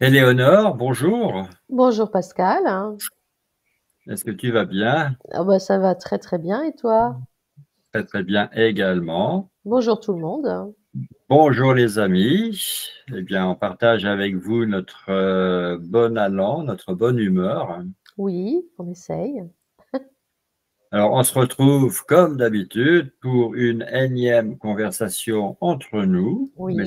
Éléonore, bonjour. Bonjour Pascal. Est-ce que tu vas bien? Ah bah, ça va très très bien et toi? Très très bien également. Bonjour tout le monde. Bonjour les amis. Eh bien, on partage avec vous notre bon allant, notre bonne humeur. Oui, on essaye. Alors, on se retrouve comme d'habitude pour une énième conversation entre nous. Mais Oui, la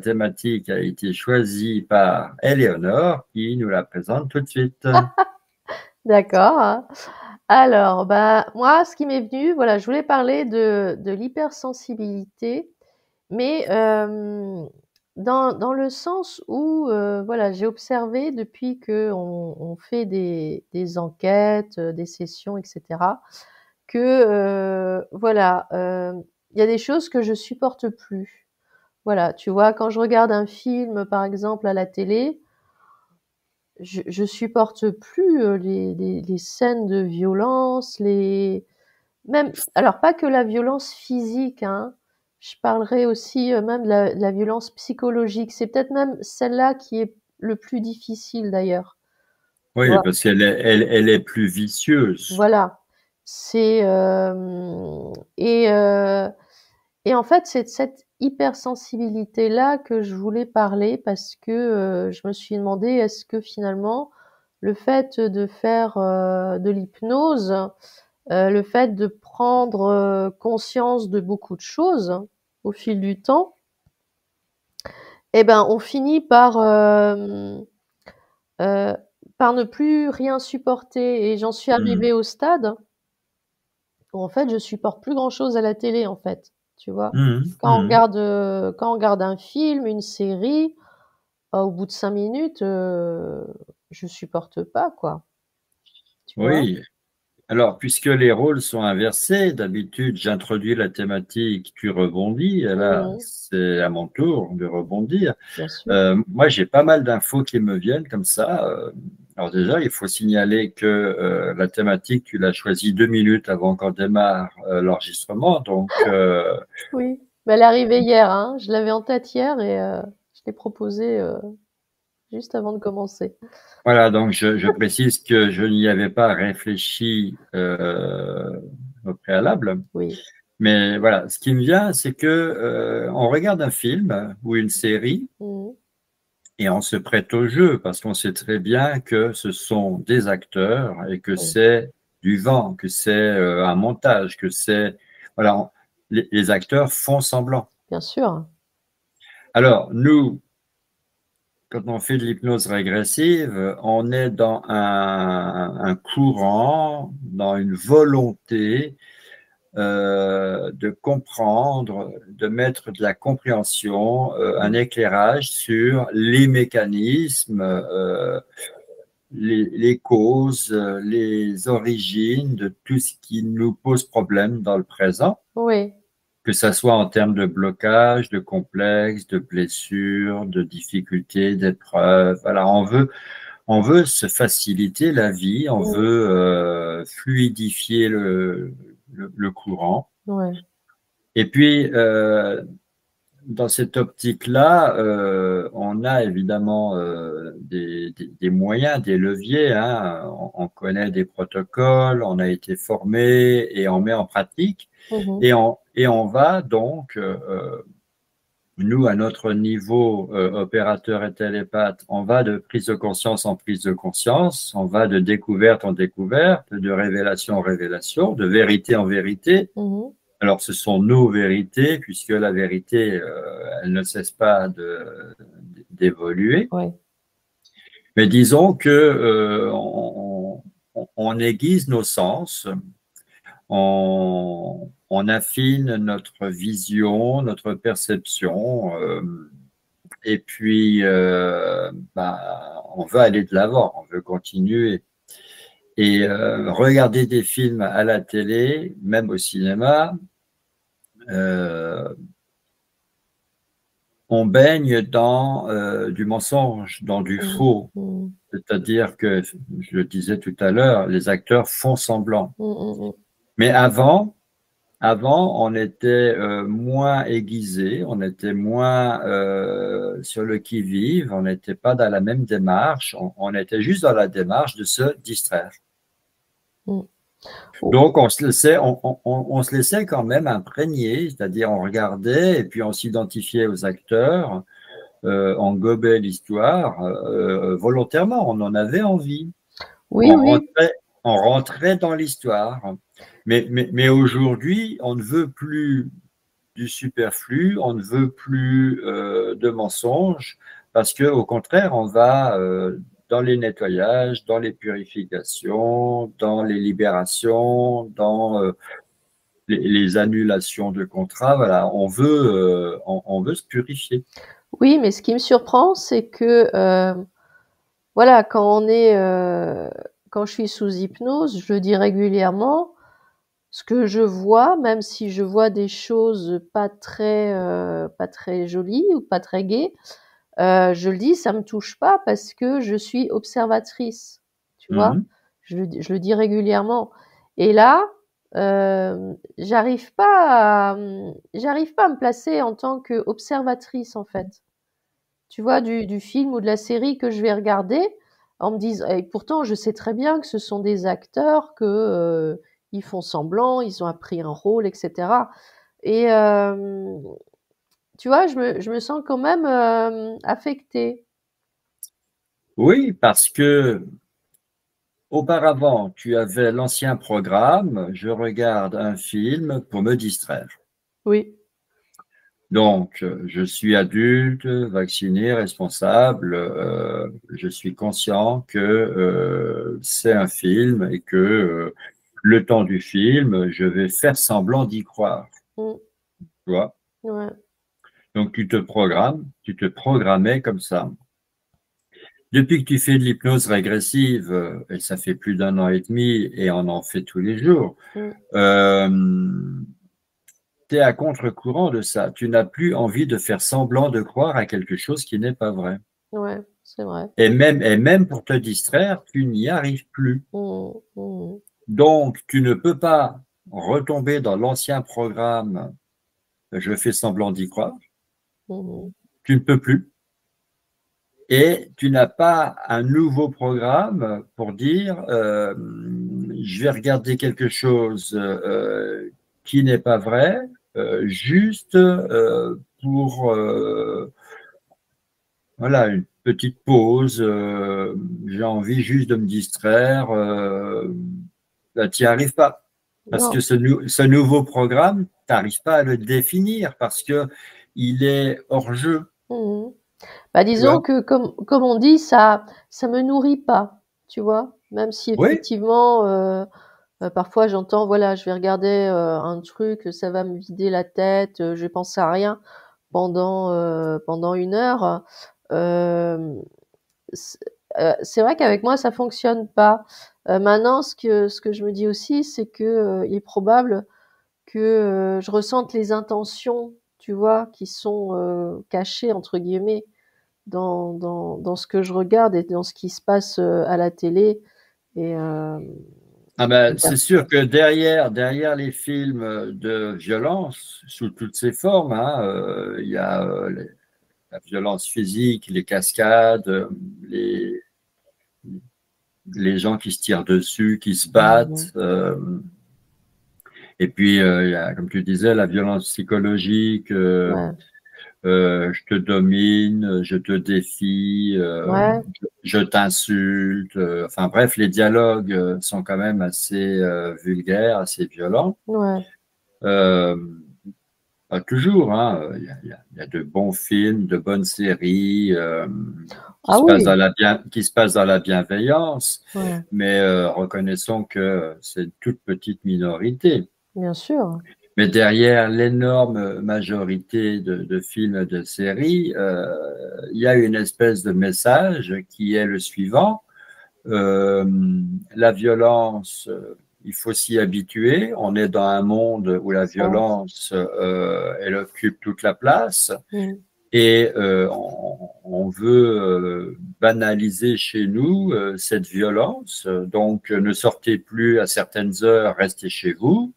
thématique a été choisie par Éléonore qui nous la présente tout de suite. d'accord. Alors, bah moi, ce qui m'est venu, voilà, je voulais parler de l'hypersensibilité, mais dans le sens où, voilà, j'ai observé depuis que on fait des enquêtes, des sessions, etc., que voilà, il y a des choses que je supporte plus. Voilà, tu vois, quand je regarde un film, par exemple, à la télé, je supporte plus les scènes de violence, même, alors pas que la violence physique, hein. Je parlerai aussi même de la violence psychologique. C'est peut-être même celle-là qui est le plus difficile d'ailleurs. Tu Oui, vois, parce elle est plus vicieuse. voilà. C'est et en fait, c'est de cette hypersensibilité-là que je voulais parler parce que je me suis demandé est-ce que finalement le fait de faire de l'hypnose, le fait de prendre conscience de beaucoup de choses au fil du temps, eh ben, on finit euh, par ne plus rien supporter. Et j'en suis Mhm. arrivée au stade où en fait, je supporte plus grand-chose à la télé, en fait. Tu vois, Mhm. Mhm. quand on regarde un film, une série, au bout de 5 minutes, je supporte pas, quoi. Tu vois? Oui. Alors, puisque les rôles sont inversés, d'habitude, j'introduis la thématique, tu rebondis, et là, Mhm. c'est à mon tour de rebondir. Bien sûr. Moi, j'ai pas mal d'infos qui me viennent comme ça. Alors déjà, il faut signaler que la thématique, tu l'as choisie 2 minutes avant qu'on démarre l'enregistrement. Donc, Oui. Mais elle est arrivée hier, hein. Je l'avais en tête hier et je l'ai proposée juste avant de commencer. voilà, donc je précise que je n'y avais pas réfléchi au préalable. Oui. Mais voilà, ce qui me vient, c'est que on regarde un film ou une série Mhm. et on se prête au jeu parce qu'on sait très bien que ce sont des acteurs et que Oui. c'est du vent, que c'est un montage, que c'est voilà, les acteurs font semblant. Bien sûr. Alors nous, quand on fait de l'hypnose régressive, on est dans un courant, dans une volonté de comprendre, de mettre de la compréhension, un Mhm. éclairage sur les mécanismes, les causes, les origines de tout ce qui nous pose problème dans le présent, Oui. que ça soit en termes de blocage, de complexe, de blessures, de difficultés, d'épreuves. Alors on veut se faciliter la vie, on Mhm. veut fluidifier le courant. Ouais. Et puis, dans cette optique-là, on a évidemment des moyens, des leviers, hein. On connaît des protocoles, on a été formé et on met en pratique. Mhm. Et on va donc, nous, à notre niveau opérateur et télépathe, on va de prise de conscience en prise de conscience, on va de découverte en découverte, de révélation en révélation, de vérité en vérité. Mhm. Alors, ce sont nos vérités, puisque la vérité, elle ne cesse pas d'évoluer. Ouais. Mais disons que on aiguise nos sens, on affine notre vision, notre perception, et puis bah, on veut aller de l'avant, on veut continuer. Et regarder des films à la télé, même au cinéma, euh, on baigne dans du mensonge, dans du Mhm. faux. Mhm. C'est-à-dire que, je le disais tout à l'heure, les acteurs font semblant. Mhm. Mhm. Mais avant, Avant, on était moins aiguisé, on était moins sur le qui-vive, on n'était pas dans la même démarche, on était juste dans la démarche de se distraire. Mm. Oh, Donc, on se laissait quand même imprégner, c'est-à-dire on regardait et puis on s'identifiait aux acteurs, on gobait l'histoire volontairement, on en avait envie. oui, On oui, rentrait, on rentrait dans l'histoire. Mais aujourd'hui, on ne veut plus du superflu, on ne veut plus de mensonges, parce que au contraire, on va dans les nettoyages, dans les purifications, dans les libérations, dans les annulations de contrats. Voilà, on veut se purifier. oui, mais ce qui me surprend, c'est que voilà, quand je suis sous hypnose, je le dis régulièrement, ce que je vois, même si je vois des choses pas très jolies ou pas très gaies, je le dis, ça me touche pas parce que je suis observatrice, tu vois? Mhm. Je le dis régulièrement et là, j'arrive pas à me placer en tant qu'observatrice, en fait. Tu vois? Du film ou de la série que je vais regarder, en me disant et pourtant je sais très bien que ce sont des acteurs, que, ils font semblant, ils ont appris un rôle et cetera et tu vois? Je me sens quand même, affectée. Oui, parce que auparavant, tu avais l'ancien programme, je regarde un film pour me distraire. Oui. Donc, je suis adulte, vacciné, responsable, je suis conscient que c'est un film et que le temps du film, je vais faire semblant d'y croire, Mmh. tu vois. Ouais. Donc, tu te programmais comme ça. Depuis que tu fais de l'hypnose régressive, et ça fait plus d'un an et demi, et on en fait tous les jours, Mmh. euh, tu es à contre-courant de ça. Tu n'as plus envie de faire semblant de croire à quelque chose qui n'est pas vrai. Ouais, c'est vrai. Et même pour te distraire, tu n'y arrives plus. Mmh. Mmh. Donc, tu ne peux pas retomber dans l'ancien programme, je fais semblant d'y croire. Mmh. Tu ne peux plus. Et tu n'as pas un nouveau programme pour dire, je vais regarder quelque chose qui n'est pas vrai, juste pour voilà, une petite pause, j'ai envie juste de me distraire, ben, tu n'y arrives pas. Parce Non. que ce nouveau programme, tu n'arrives pas à le définir parce que il est hors jeu, Mmh. Bah, tu disons vois. que comme on dit, ça me nourrit pas, tu vois? Même si Oui, effectivement, parfois j'entends, voilà, je vais regarder, un truc, ça va me vider la tête, je vais penser à rien pendant 1 heure. Hem, c c'est vrai qu'avec moi ça fonctionne pas. Maintenant ce que je me dis aussi, c'est que, il est probable que, je ressente les intentions, tu vois? Qui sont, «cachées» entre guillemets dans ce que je regarde et dans ce qui se passe, à la télé et ah ben, c'est sûr que derrière les films de violence, sous toutes ses formes, hein, il y a la violence physique, les cascades, les, les gens qui se tirent dessus, qui se Mmh. battent. Et puis, il y a, comme tu disais, la violence psychologique, Ouais, je te domine, je te défie, ouais, je t'insulte. Enfin bref, les dialogues sont quand même assez vulgaires, assez violents. ouais. Euh, Pas toujours, hein. Il y a de bons films, de bonnes séries Ah oui, qui se passent dans la bienveillance, ouais, mais reconnaissons que c'est une toute petite minorité. bien sûr. Mais derrière l'énorme majorité de films et de séries, il y a une espèce de message qui est le suivant. Euh, la violence, il faut s'y habituer. On est dans un monde où la C'est ça. violence, elle occupe toute la place Mmh. et on veut banaliser chez nous cette violence. Donc, ne sortez plus à certaines heures, restez chez vous.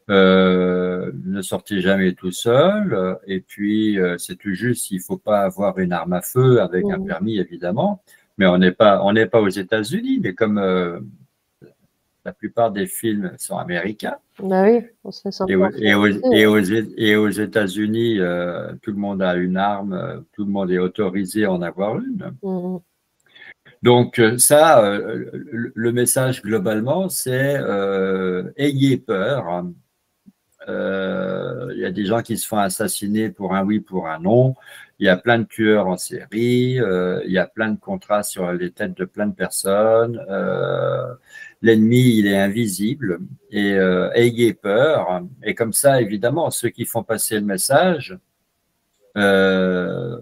Ne sortez jamais tout seul. Et puis, c'est tout juste, il faut pas avoir une arme à feu avec un Mmh. permis, évidemment. Mais on n'est pas aux États-Unis, mais comme la plupart des films sont américains, Bah oui, on se laisse un peu influencer, ouais. et aux États-Unis, tout le monde a une arme, tout le monde est autorisé à en avoir une. Mmh mh. Donc ça, le message globalement, c'est ayez peur. Il y a des gens qui se font assassiner pour un oui, pour un non. Il y a plein de tueurs en série. Il y a plein de contrats sur les têtes de plein de personnes. L'ennemi, il est invisible. Et ayez peur. Et comme ça, évidemment, ceux qui font passer le message euh,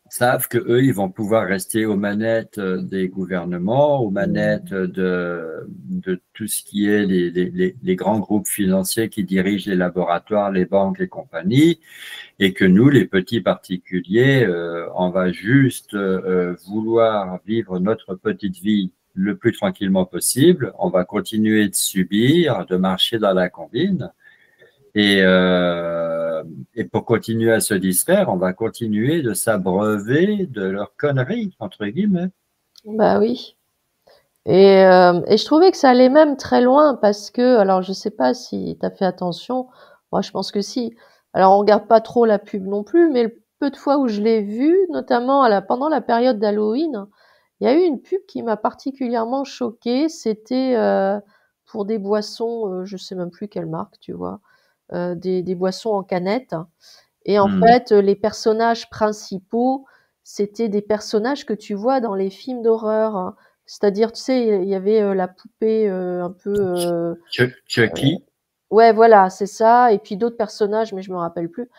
savent que eux, ils vont pouvoir rester aux manettes des gouvernements, aux manettes Mmh. de tout ce qui est les grands groupes financiers qui dirigent les laboratoires, les banques, les compagnies, et que nous, les petits particuliers, on va juste vouloir vivre notre petite vie le plus tranquillement possible. On va continuer de subir, de marcher dans la combine. Et, euh, et pour continuer à se distraire, on va continuer de s'abreuver de leurs conneries, entre guillemets. Bah oui. Et je trouvais que ça allait même très loin parce que, alors je sais pas si tu as fait attention, moi je pense que si. Alors on regarde pas trop la pub non plus, mais le peu de fois où je l'ai vue, notamment pendant la période d'Halloween, il y a eu une pub qui m'a particulièrement choquée. C'était pour des boissons, je sais même plus quelle marque, tu vois, des boissons en canette. Et en Hmm. fait, les personnages principaux, c'était des personnages que tu vois dans les films d'horreur, hein. C'est-à-dire, tu sais, il y avait, la poupée, un peu, Chucky. ouais, voilà, c'est ça et puis d'autres personnages, mais je me rappelle plus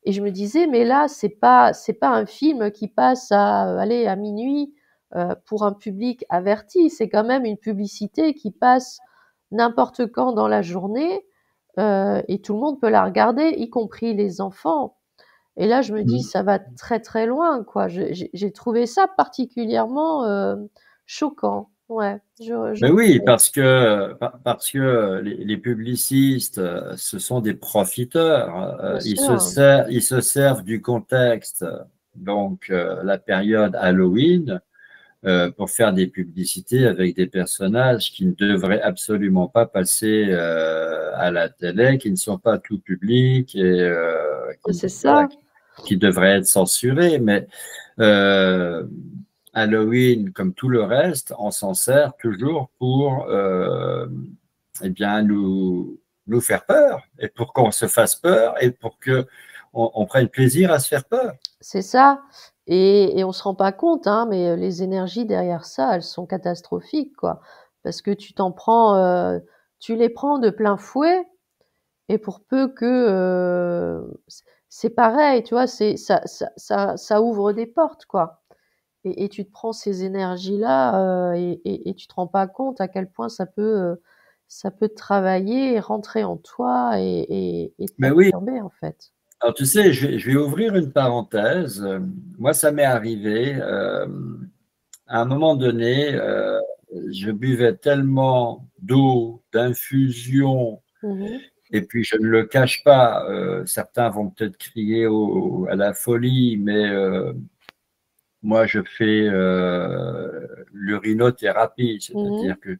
et je me disais: «Mais là, c'est pas un film qui passe à, allez, à minuit pour un public averti. C'est quand même une publicité qui passe n'importe quand dans la journée, et tout le monde peut la regarder, y compris les enfants». Et là, je me dis: Hmm. «Ça va très, très loin, quoi». J'ai trouvé ça particulièrement, choquant. Ouais, je Mais oui, parce que les publicistes, ce sont des profiteurs. bien sûr. Ils se servent du contexte, donc la période Halloween, pour faire des publicités avec des personnages qui ne devraient absolument pas passer à la télé, qui ne sont pas tout public et C'est voilà, ça, qui devraient être censurés. Mais euh, Halloween, comme tout le reste, on s'en sert toujours pour eh bien, nous faire peur et pour qu'on se fasse peur et pour que on prenne plaisir à se faire peur. c'est ça et on se rend pas compte, hein, mais les énergies derrière ça, elles sont catastrophiques, quoi. Parce que tu les prends de plein fouet et pour peu que, c'est pareil, tu vois? C'est ça ouvre des portes, quoi. Et tu te prends ces énergies-là, et tu te rends pas compte à quel point ça peut travailler et rentrer en toi et te Mais oui, perturber, en fait. alors tu sais, je vais ouvrir une parenthèse. Moi, ça m'est arrivé. À un moment donné, je buvais tellement d'eau, d'infusion, Mmh. et puis je ne le cache pas, certains vont peut-être crier à la folie, mais moi je fais l'urinothérapie, Mmh. c'est-à-dire que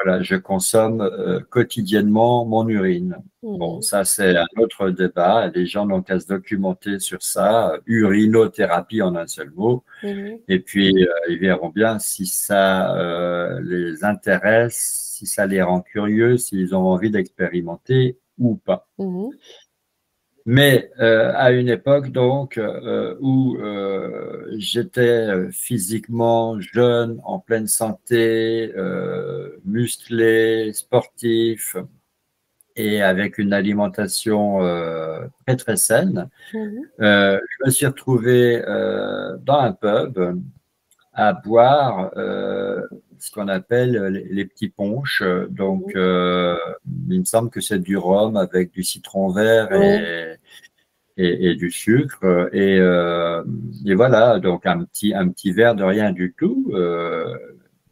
voilà, je consomme quotidiennement mon urine. Bon, Mmh. ça c'est un autre débat, les gens n'ont qu'à se documenter sur ça, urinothérapie en un seul mot. Mmh. Et puis, ils verront bien si ça les intéresse, si ça les rend curieux, s'ils ont envie d'expérimenter ou pas. Mmh. Mais à une époque donc où j'étais physiquement jeune, en pleine santé, musclé, sportif et avec une alimentation très très saine, Mmh. je me suis retrouvé dans un pub à boire ce qu'on appelle les petits punchs. Donc, Mmh. il me semble que c'est du rhum avec du citron vert Ouais. et du sucre. Et voilà, donc un petit verre de rien du tout.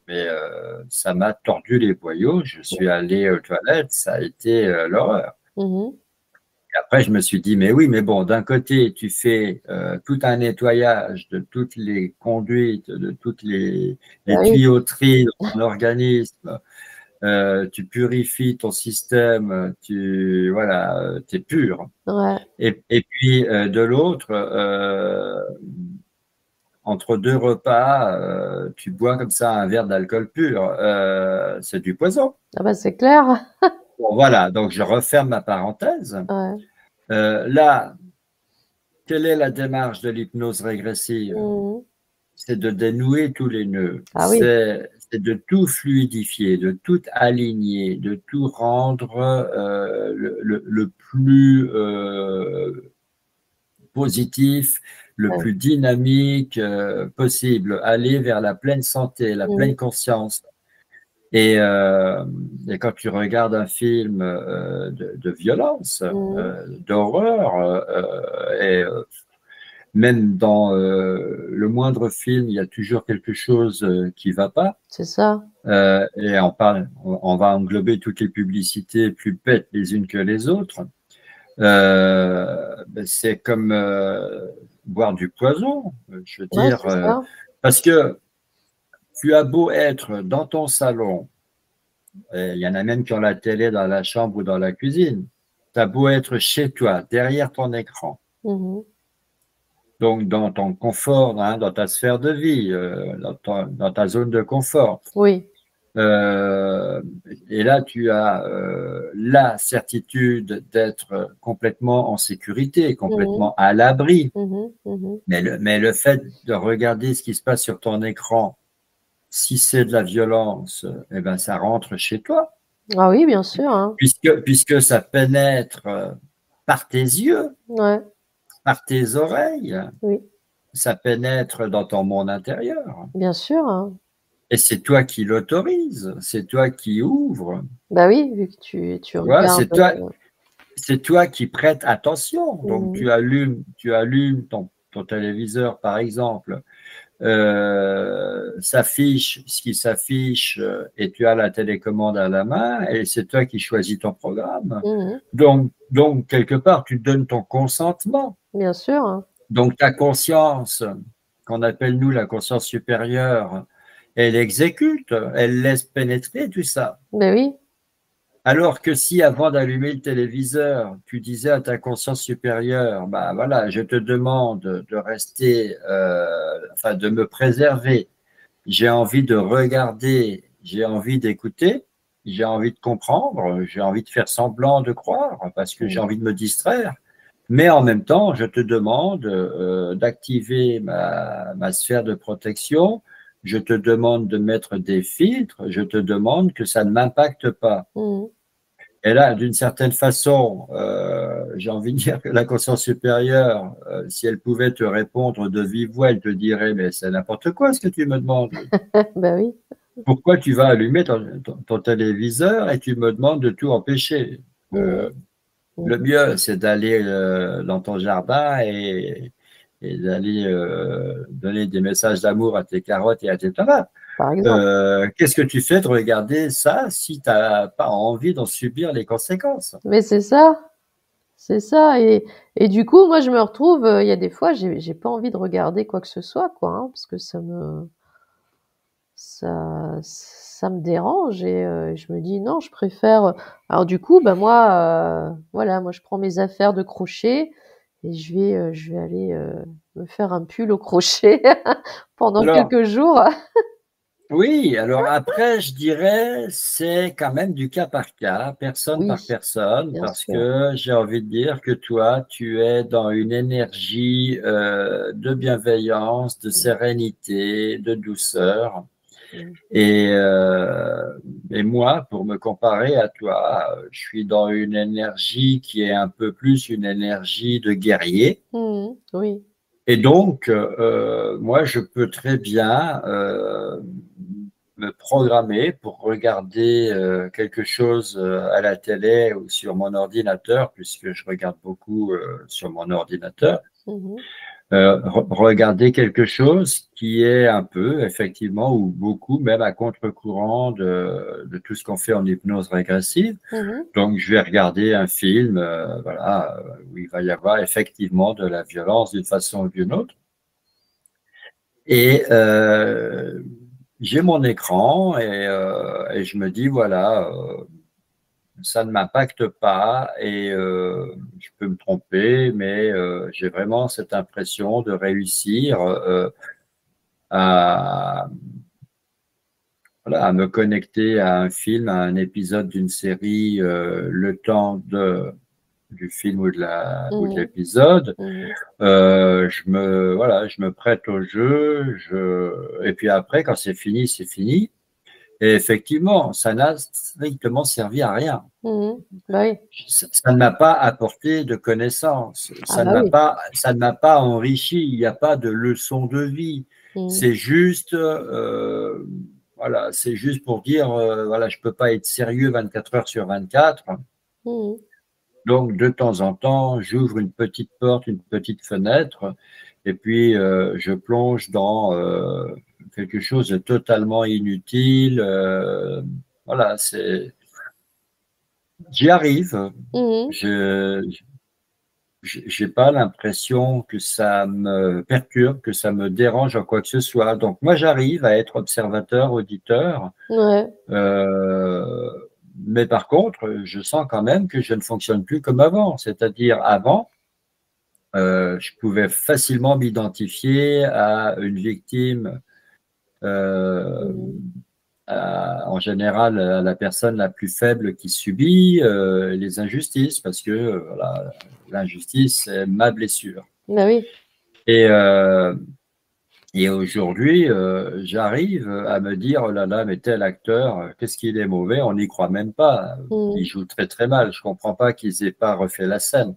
mais ça m'a tordu les boyaux. Je suis allé aux toilettes, ça a été l'horreur. Mhm. Après, je me suis dit, mais oui, mais bon, d'un côté, tu fais tout un nettoyage de toutes les conduites, de toutes Bah les oui, tuyauteries de ton organisme, tu purifies ton système, voilà, t'es pur. ouais, Et puis, de l'autre, entre deux repas, tu bois comme ça un verre d'alcool pur, c'est du poison. ah bah c'est clair. Bon, voilà, donc je referme ma parenthèse. Ouais. Là, quelle est la démarche de l'hypnose régressive? Mhm. C'est de dénouer tous les nœuds, Ah oui, c'est de tout fluidifier, de tout aligner, de tout rendre le plus positif, le ouais. plus dynamique possible, aller vers la pleine santé, la Mhm. pleine conscience. Et, euh, et quand tu regardes un film de violence, Mhm. d'horreur, même dans le moindre film, il y a toujours quelque chose qui va pas. C'est ça. Et on va englober toutes les publicités plus bêtes les unes que les autres. Ben, c'est comme boire du poison, je veux Ouais, dire, c'est ça. parce que tu as beau être dans ton salon, et il y en a même qui ont la télé dans la chambre ou dans la cuisine, tu as beau être chez toi, derrière ton écran, Mhm. donc dans ton confort, hein, dans ta sphère de vie, dans ta zone de confort. Oui. Euh, et là, tu as la certitude d'être complètement en sécurité, Mhm. complètement à l'abri. Mhm. Mhm. Mais le fait de regarder ce qui se passe sur ton écran, si c'est de la violence, eh ben, ça rentre chez toi, Ah oui, bien sûr, hein. puisque ça pénètre par tes yeux, Ouais, par tes oreilles, oui, ça pénètre dans ton monde intérieur. bien sûr, hein. Et c'est toi qui l'autorise, c'est toi qui ouvres, Bah oui, vu que tu tu vois, regardes. c'est toi qui prêtes attention. Donc, Mhm. tu allumes ton téléviseur, par exemple, s'affiche ce qui s'affiche et tu as la télécommande à la main et c'est toi qui choisis ton programme. Mhm. Donc, quelque part, tu donnes ton consentement. Bien sûr, hein. Donc, ta conscience, qu'on appelle nous la conscience supérieure, elle exécute, elle laisse pénétrer tout ça. Bah oui. Alors que si avant d'allumer le téléviseur, tu disais à ta conscience supérieure, bah voilà, je te demande de rester, enfin de me préserver, j'ai envie de regarder, j'ai envie d'écouter, j'ai envie de comprendre, j'ai envie de faire semblant de croire parce que j'ai Mhm. envie de me distraire. Mais en même temps, je te demande d'activer ma sphère de protection, je te demande de mettre des filtres, je te demande que ça ne m'impacte pas. Mhm. Et là, d'une certaine façon, j'ai envie de dire que la conscience supérieure, si elle pouvait te répondre de vive voix, elle te dirait, mais c'est n'importe quoi ce que tu me demandes. Bah oui. Pourquoi tu vas allumer ton téléviseur et tu me demandes de tout empêcher? Mhm. Le Mhm. mieux, c'est d'aller dans ton jardin et d'aller donner des messages d'amour à tes carottes et à tes tomates. Par exemple. Qu'est-ce que tu fais de regarder ça si tu n'as pas envie d'en subir les conséquences? Mais c'est ça. C'est ça. Et du coup, moi, je me retrouve, il y a des fois, j'ai pas envie de regarder quoi que ce soit, quoi, hein, parce que ça me dérange et je me dis: «Non, je préfère», alors du coup, bah, moi, voilà, moi, je prends mes affaires de crochet et je vais aller, me faire un pull au crochet pendant Alors, quelques jours. oui, alors après, je dirais, c'est quand même du cas par cas, personne Oui, par personne, bien parce sûr. que j'ai envie de dire que toi, tu es dans une énergie de bienveillance, de Mmh, sérénité, de douceur. mmh. Et, et moi, pour me comparer à toi, je suis dans une énergie qui est un peu plus une énergie de guerrier. Mmh. Oui. Et donc, moi, je peux très bien me programmer pour regarder quelque chose à la télé ou sur mon ordinateur, puisque je regarde beaucoup sur mon ordinateur. Mmh mh. regarder quelque chose qui est un peu, effectivement, ou beaucoup, même à contre-courant de tout ce qu'on fait en hypnose régressive. Mhm. Donc, je vais regarder un film, voilà, où il va y avoir effectivement de la violence d'une façon ou d'une autre. Et j'ai mon écran et je me dis, voilà, ça ne m'impacte pas et je peux me tromper, mais j'ai vraiment cette impression de réussir à, voilà, à me connecter à un film, à un épisode d'une série, le temps du film ou de Mhm. l'épisode. Mhm. Voilà, je me prête au jeu, et puis après, quand c'est fini, c'est fini. Et effectivement, ça n'a strictement servi à rien. Mhm. Bah oui. Ça ne m'a pas apporté de connaissances, Ah bah oui. ça ne m'a pas enrichi, il n'y a pas de leçon de vie. Mhm. C'est juste, voilà, c'est juste pour dire, voilà, je peux pas être sérieux 24 heures sur 24. Mhm. Donc, de temps en temps, j'ouvre une petite porte, une petite fenêtre, et puis je plonge dans quelque chose de totalement inutile. Voilà, j'y arrive. Mhm. Je j'ai pas l'impression que ça me perturbe, que ça me dérange en quoi que ce soit. Donc moi, j'arrive à être observateur, auditeur, Ouais. euh, mais par contre, je sens quand même que je ne fonctionne plus comme avant. C'est-à-dire avant, je pouvais facilement m'identifier à une victime, euh, Mhm. en général à la personne la plus faible qui subit les injustices, parce que voilà, l'injustice, c'est ma blessure. Bah oui. Et, euh, et aujourd'hui, j'arrive à me dire, oh là là, mais tel acteur, qu'est-ce qu'il est mauvais, on n'y croit même pas. Il Mhm. joue très très mal. Je comprends pas qu'ils aient pas refait la scène.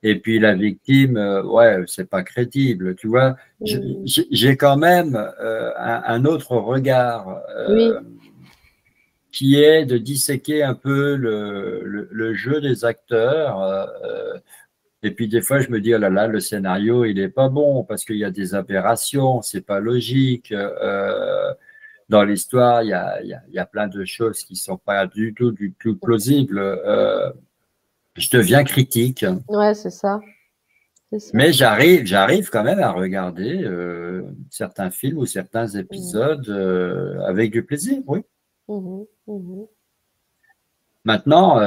Et puis la victime, ouais, c'est pas crédible, tu vois. Mhm. J'ai quand même un autre regard Oui. qui est de disséquer un peu le jeu des acteurs. Et puis des fois, je me dis, oh là là, le scénario, il est pas bon parce qu'il y a des aberrations, c'est pas logique. Dans l'histoire, il y a plein de choses qui sont pas du tout plausibles. Je deviens critique, Ouais, c'est ça. C'est ça. mais j'arrive quand même à regarder certains films ou certains Mhm. épisodes avec du plaisir, oui. Mhm. Mhm. Maintenant,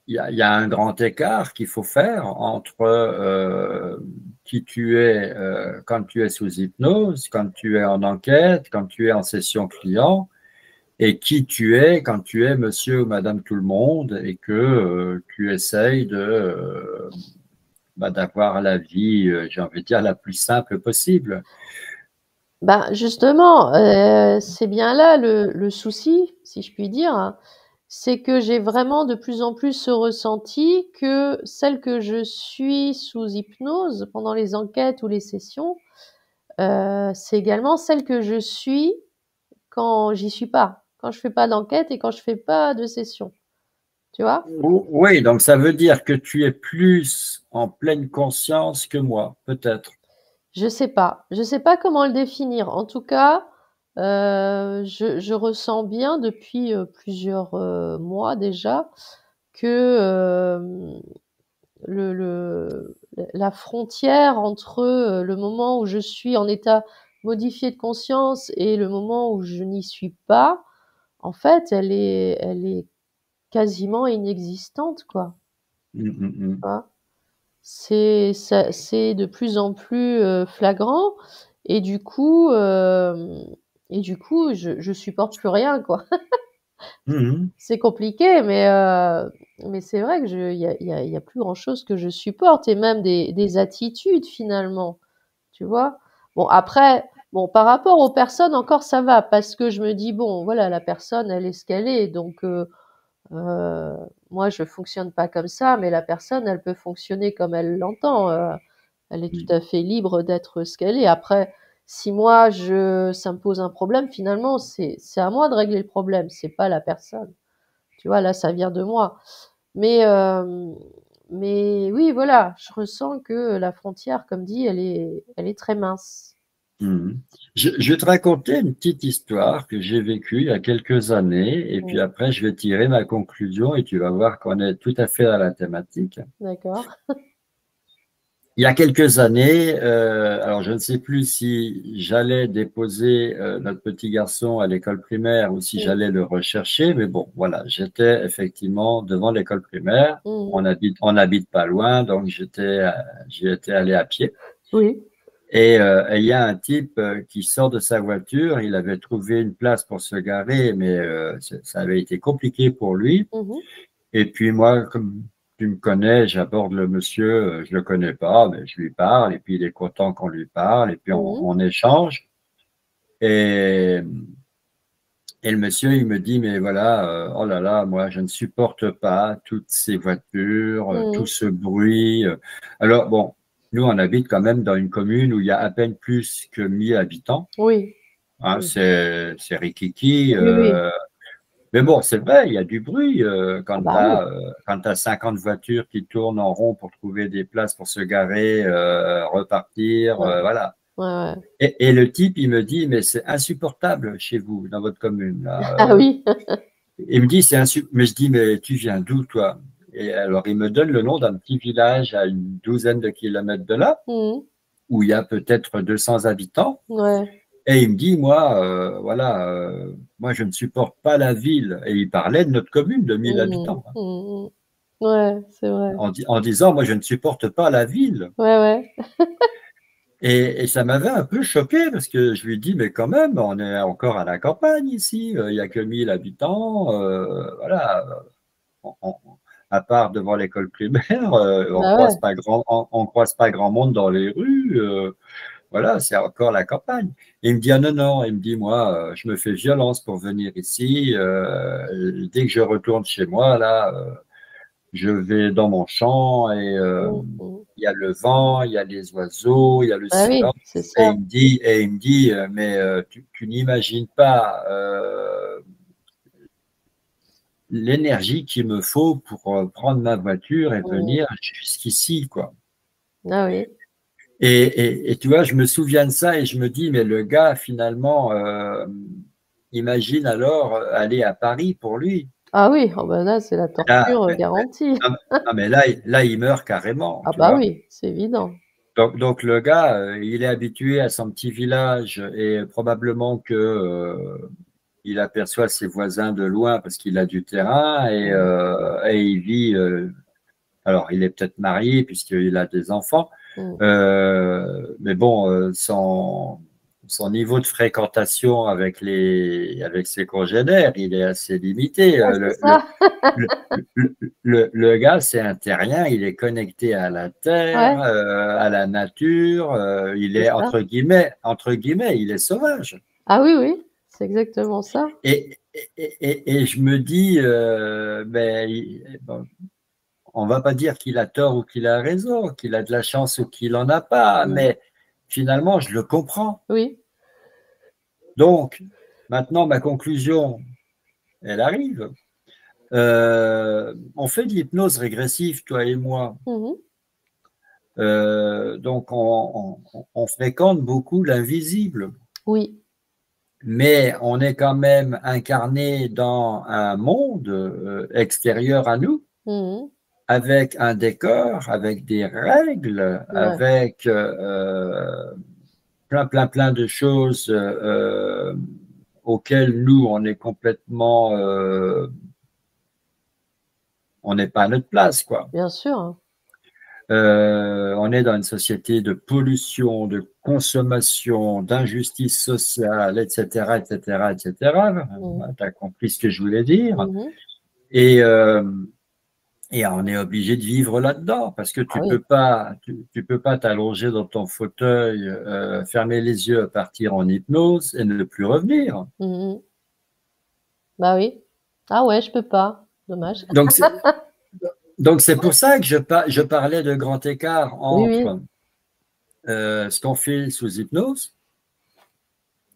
il y a un grand écart qu'il faut faire entre qui tu es quand tu es sous hypnose, quand tu es en enquête, quand tu es en session client, et qui tu es quand tu es monsieur ou madame tout le monde et que tu essayes d'avoir la vie, j'ai envie de dire, la plus simple possible. Ben, justement, c'est bien là le souci, si je puis dire, hein. C'est que j'ai vraiment de plus en plus ce ressenti que celle que je suis sous hypnose pendant les enquêtes ou les sessions, c'est également celle que je suis quand j'y suis pas, quand je fais pas d'enquête et quand je fais pas de session, tu vois? Oui, donc ça veut dire que tu es plus en pleine conscience que moi, peut-être. Je sais pas comment le définir. En tout cas, je ressens bien depuis, plusieurs, mois déjà que, la frontière entre, le moment où je suis en état modifié de conscience et le moment où je n'y suis pas, en fait, elle est quasiment inexistante, quoi, Mm, mm, tu mm. vois? C'est de plus en plus, flagrant et du coup, je supporte plus rien, quoi. Mhm. C'est compliqué, mais c'est vrai que il y a plus grand chose que je supporte et même des attitudes finalement, tu vois? Bon après, bon par rapport aux personnes encore ça va parce que je me dis: «Bon voilà la personne elle est ce qu'elle est donc heu, moi je fonctionne pas comme ça mais la personne elle peut fonctionner comme elle l'entend, elle est tout à fait libre d'être ce qu'elle est». Après si moi je ça me pose un problème finalement c'est à moi de régler le problème, c'est pas la personne. Tu vois, là, ça vient de moi. Mais, mais oui, voilà, je ressens que la frontière, comme dit, elle est très mince. Mhm. Je vais te raconter une petite histoire que j'ai vécue il y a quelques années, et puis Mmh, après, je vais tirer ma conclusion et tu vas voir qu'on est tout à fait à la thématique. d'accord. Il y a quelques années, alors je ne sais plus si j'allais déposer notre petit garçon à l'école primaire ou si Mmh. j'allais le rechercher, mais bon, voilà, j'étais effectivement devant l'école primaire. Mmh mh. On habite pas loin, donc j'y étais allé à pied. Oui. Et il y a un type qui sort de sa voiture. Il avait trouvé une place pour se garer, mais ça avait été compliqué pour lui. Mmh mh. Et puis moi, comme tu me connais, j'aborde le monsieur, je le connais pas, mais je lui parle, et puis il est content qu'on lui parle, et puis Mmh. on échange. Et, et le monsieur, il me dit, mais voilà, oh là là, moi, je ne supporte pas toutes ces voitures, tout Mmh. ce bruit. Alors bon, nous, on habite quand même dans une commune où il y a à peine plus que 1000 habitants. Oui. Hein, Oui. c'est rikiki. Oui, oui. Mais bon, c'est vrai, il y a du bruit Ah bah oui. quand tu as 50 voitures qui tournent en rond pour trouver des places pour se garer, repartir, Ouais. voilà. Ouais, ouais. Et le type, il me dit, mais c'est insupportable chez vous, dans votre commune, là. Ah oui. Il me dit, c'est insupportable. Mais je dis, mais tu viens d'où, toi? Et alors, il me donne le nom d'un petit village à une douzaine de kilomètres de là, Mmh mh. où il y a peut-être 200 habitants. Ouais. Et il me dit, moi, voilà, moi, je ne supporte pas la ville. Et il parlait de notre commune de 1000 Mmh. habitants, hein, Mmh mh. Ouais, c'est vrai. en disant, moi, je ne supporte pas la ville. Ouais, ouais. Et ça m'avait un peu choqué parce que je lui dis, mais quand même, on est encore à la campagne ici, il n'y a que 1000 habitants, voilà, on- on- à part devant l'école primaire, Bah ouais. on croise pas grand monde dans les rues, voilà, c'est encore la campagne. Et il me dit, ah non, non, il me dit, moi, je me fais violence pour venir ici, dès que je retourne chez moi, là, je vais dans mon champ et Mmh mh. il y a le vent, il y a les oiseaux, il y a le Bah oui, silence. c'est ça. Et il me dit, mais tu n'imagines pas l'énergie qu'il me faut pour prendre ma voiture et Mmh. venir jusqu'ici, quoi. Ah oui. Et tu vois, je me souviens de ça et je me dis, mais le gars, finalement, imagine alors aller à Paris pour lui. Ah oui, oh bah là, c'est la Là, torture, mais- garantie. ah, mais là, il meurt carrément, Ah tu bah vois. oui, c'est évident. Donc le gars, il est habitué à son petit village et probablement que il aperçoit ses voisins de loin parce qu'il a du terrain Mmh. et il vit. Alors, il est peut-être marié puisqu'il a des enfants, Mmh. mais bon, son niveau de fréquentation avec ses congénères, il est assez limité. Ah, c'est ça? Le, le gars, c'est un terrien, il est connecté à la terre, Ouais, à la nature, il c'est est ça. entre guillemets, il est sauvage. Ah oui, oui, c'est exactement ça. Et je me dis, ben, bon, on va pas dire qu'il a tort ou qu'il a raison, qu'il a de la chance ou qu'il en a pas, Mmh. mais finalement, je le comprends. Oui. Donc, maintenant, ma conclusion, elle arrive. On fait de l'hypnose régressive, toi et moi. Mmh mh. Donc, on fréquente beaucoup l'invisible, Oui. mais on est quand même incarné dans un monde extérieur à nous, Mmh mh. avec un décor, avec des règles, Ouais, avec plein de choses auxquelles nous, on est complètement, on n'est pas à notre place, quoi. bien sûr, hein. On est dans une société de pollution, de consommation, d'injustice sociale, etc., etc., etc. Mmh. Tu as compris ce que je voulais dire. Mmh mh. Et, et on est obligé de vivre là-dedans parce que Ah oui. tu peux pas t'allonger dans ton fauteuil, fermer les yeux, partir en hypnose et ne plus revenir. Mmh mh. Bah oui. Ah ouais, je peux pas, dommage. Donc, c'est pour ça que je parlais de grand écart Oui, oui. entre ce qu'on fait sous hypnose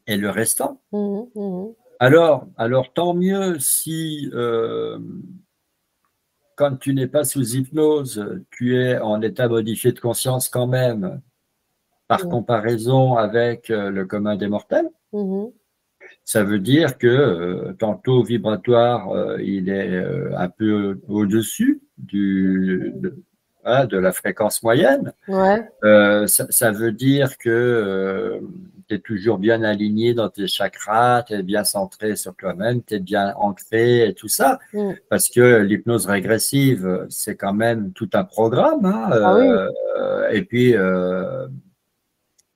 et le restant. Mmh mh. Mmh mh. Alors tant mieux si quand tu n'es pas sous hypnose, tu es en état modifié de conscience quand même, par Mmh. comparaison avec le commun des mortels. Mmh. Ça veut dire que ton taux vibratoire, il est un peu au-dessus voilà, de la fréquence moyenne. Ouais. Ça veut dire que tu es toujours bien aligné dans tes chakras, tu es bien centré sur toi-même, tu es bien ancré et tout ça. Mmh. Parce que l'hypnose régressive, c'est quand même tout un programme, hein, Ah oui. et puis,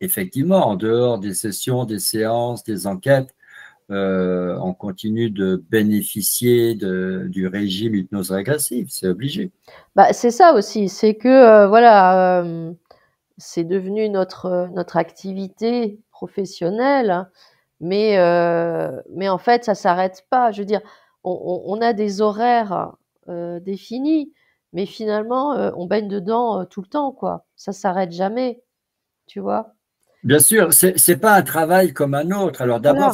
effectivement, en dehors des sessions, des séances, des enquêtes, on continue de bénéficier du régime hypnose régressive, c'est obligé. Bah, c'est ça aussi, c'est que, voilà, c'est devenu notre activité professionnelle, mais en fait, ça s'arrête pas. Je veux dire, on a des horaires, définis, mais finalement, on baigne dedans, tout le temps, quoi. Ça s'arrête jamais, tu vois? Bien sûr, c'est pas un travail comme un autre. Alors Voilà,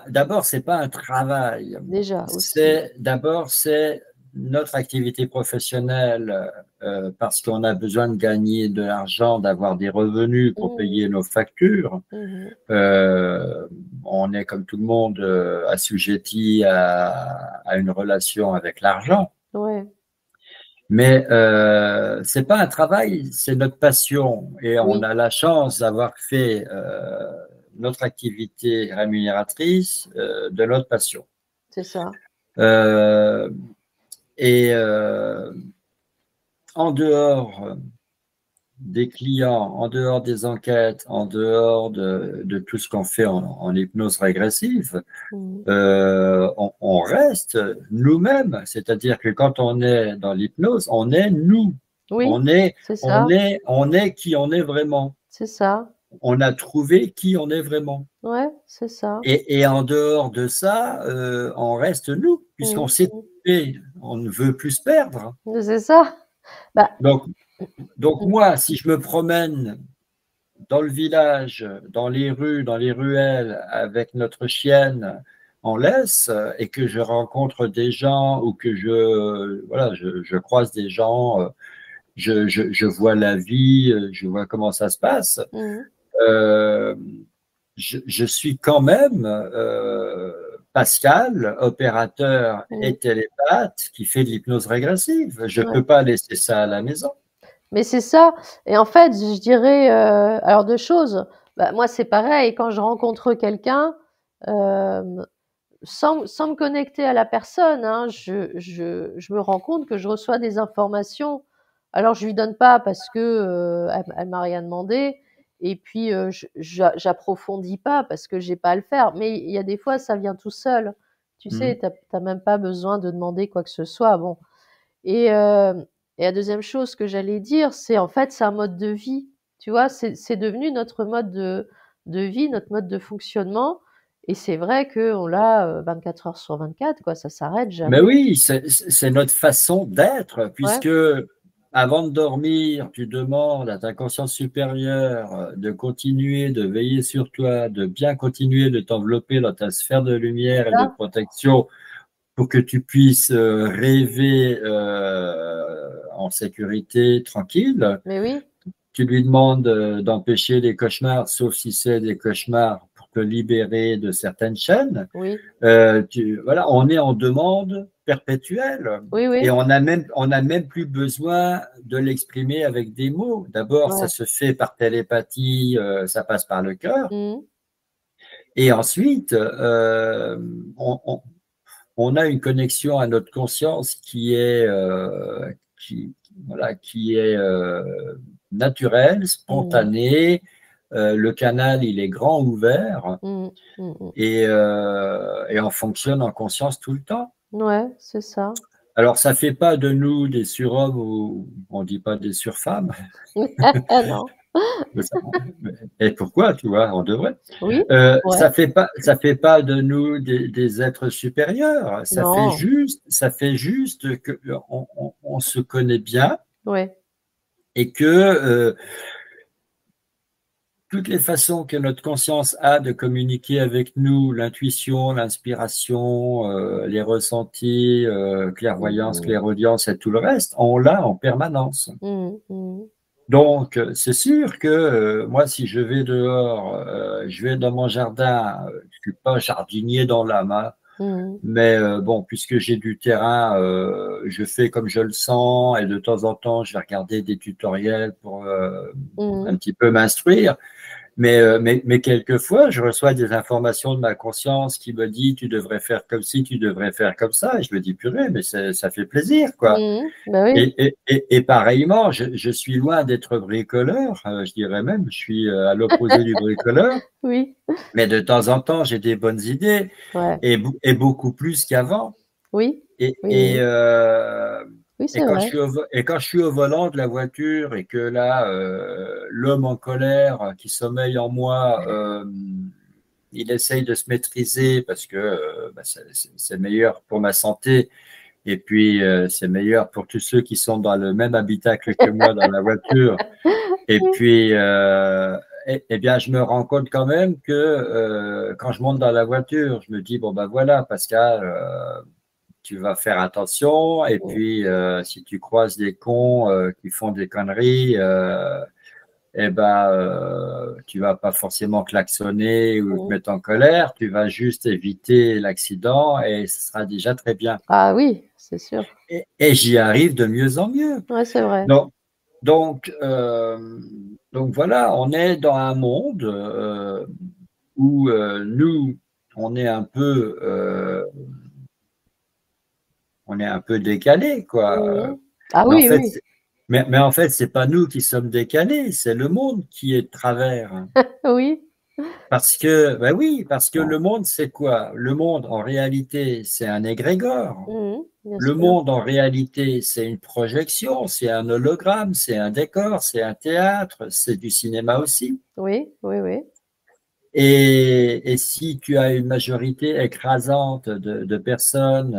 d'abord c'est pas un travail. déjà aussi. C'est notre activité professionnelle parce qu'on a besoin de gagner de l'argent, d'avoir des revenus pour Mmh. payer nos factures. Mmh. Euh, on est comme tout le monde assujetti à une relation avec l'argent. Ouais, Mais c'est pas un travail, c'est notre passion. Et on oui, a la chance d'avoir fait notre activité rémunératrice de notre passion. c'est ça. Euh, et en dehors des clients, en dehors des enquêtes, en dehors de tout ce qu'on fait en hypnose régressive, Mmh. on reste nous-mêmes. C'est-à-dire que quand on est dans l'hypnose, on est nous. Oui, On est, c'est ça, on est qui on est vraiment. c'est ça. On a trouvé qui on est vraiment. Ouais, c'est ça. Et en dehors de ça, on reste nous, puisqu'on Mmh s'est mh. trouvé. On ne veut plus se perdre. C'est ça. Bah, Donc, donc mmh, moi, si je me promène dans le village, dans les rues, dans les ruelles, avec notre chienne en laisse, et que je rencontre des gens ou que voilà, je croise des gens, je vois la vie, je vois comment ça se passe, mmh, euh, je suis quand même Pascal, opérateur mmh, et télépathe qui fait de l'hypnose régressive. Je ne ouais. peux pas laisser ça à la maison. Mais c'est ça et en fait, je dirais, alors 2 choses. Bah, moi, c'est pareil, quand je rencontre quelqu'un, hem, sans me connecter à la personne, hein, je me rends compte que je reçois des informations. Alors je lui donne pas parce que, elle m'a rien demandé et puis, j'approfondis pas parce que j'ai pas à le faire. Mais il y a des fois, ça vient tout seul. Tu Hmm. sais, tu as même pas besoin de demander quoi que ce soit, bon. Et hem et la deuxième chose que j'allais dire, c'est en fait, c'est un mode de vie. Tu vois? C'est devenu notre mode de vie, notre mode de fonctionnement et c'est vrai qu'on l'a, 24 heures sur 24 quoi, ça s'arrête Mais jamais. oui, c'est notre façon d'être, Ouais, puisque avant de dormir, tu demandes à ta conscience supérieure de continuer de veiller sur toi, de bien continuer de t'envelopper dans ta sphère de c'est lumière et de ça. protection pour que tu puisses rêver en sécurité, tranquille. Mais oui, Tu lui demandes d'empêcher les cauchemars, sauf si c'est des cauchemars pour te libérer de certaines chaînes. oui, Voilà, on est en demande perpétuelle oui, et oui, on a même plus besoin de l'exprimer avec des mots. D'abord, ça ouais. se fait par télépathie, ça passe par le cœur. Mmh mh. Et ensuite, on a une connexion à notre conscience voilà, qui est naturelle, Mmh. spontanée. Le canal, il est grand ouvert Mmh. Mmh mh. et on fonctionne en conscience tout le temps. Ouais, c'est ça. Alors, ça fait pas de nous des surhommes ou on dit pas des surfemmes. Non. Et pourquoi, tu vois, on devrait. Oui, ouais, Ça fait pas de nous des êtres supérieurs. non, Ça fait juste que on se connaît bien ouais. et que toutes les façons que notre conscience a de communiquer avec nous, l'intuition, l'inspiration, les ressentis, clairvoyance, Mmh. clairaudience et tout le reste, on l'a en permanence. Mmh. Mmh. Donc, c'est sûr que moi, si je vais dehors, je vais dans mon jardin, je suis pas jardinier dans l'âme, hein, Mmh. mais bon, puisque j'ai du terrain, je fais comme je le sens et de temps en temps, je vais regarder des tutoriels pour un Mmh. petit peu m'instruire. Mais quelquefois, je reçois des informations de ma conscience qui me dit, tu devrais faire comme ci, tu devrais faire comme ça. Et je me dis, purée, mais ça fait plaisir, quoi. Mmh. Bah oui, Et pareillement, je suis loin d'être bricoleur, je dirais même, je suis à l'opposé du bricoleur, oui, mais de temps en temps, j'ai des bonnes idées ouais, et beaucoup plus qu'avant. oui, Et, oui, et, oui, euh, oui, et c'est quand vrai. je suis au volant de la voiture et que là, l'homme en colère qui sommeille en moi, il essaye de se maîtriser parce que bah, c'est meilleur pour ma santé et puis c'est meilleur pour tous ceux qui sont dans le même habitacle que moi dans la voiture. Et puis, eh bien, je me rends compte quand même que quand je monte dans la voiture, je me dis, bon, ben voilà, Pascal, tu vas faire attention. Et Mmh. puis, si tu croises des cons qui font des conneries, eh ben, tu vas pas forcément klaxonner ou te Mmh. mettre en colère. Tu vas juste éviter l'accident et ce sera déjà très bien. Ah oui, c'est sûr. Et j'y arrive de mieux en mieux. Ouais, c'est vrai. Donc, donc, voilà, on est dans un monde où nous, on est un peu, on est un peu décalé, quoi. Mmh. Ah Mais en oui, fait, oui, mais en fait, c'est pas nous qui sommes décalés, c'est le monde qui est de travers. oui, Parce que, ben oui, parce que ouais. le monde, c'est quoi? Le monde, en réalité, c'est un égrégore. Bien Le sûr. monde, en réalité, c'est une projection, c'est un hologramme, c'est un décor, c'est un théâtre, c'est du cinéma aussi. Oui, oui, oui. Et si tu as une majorité écrasante de personnes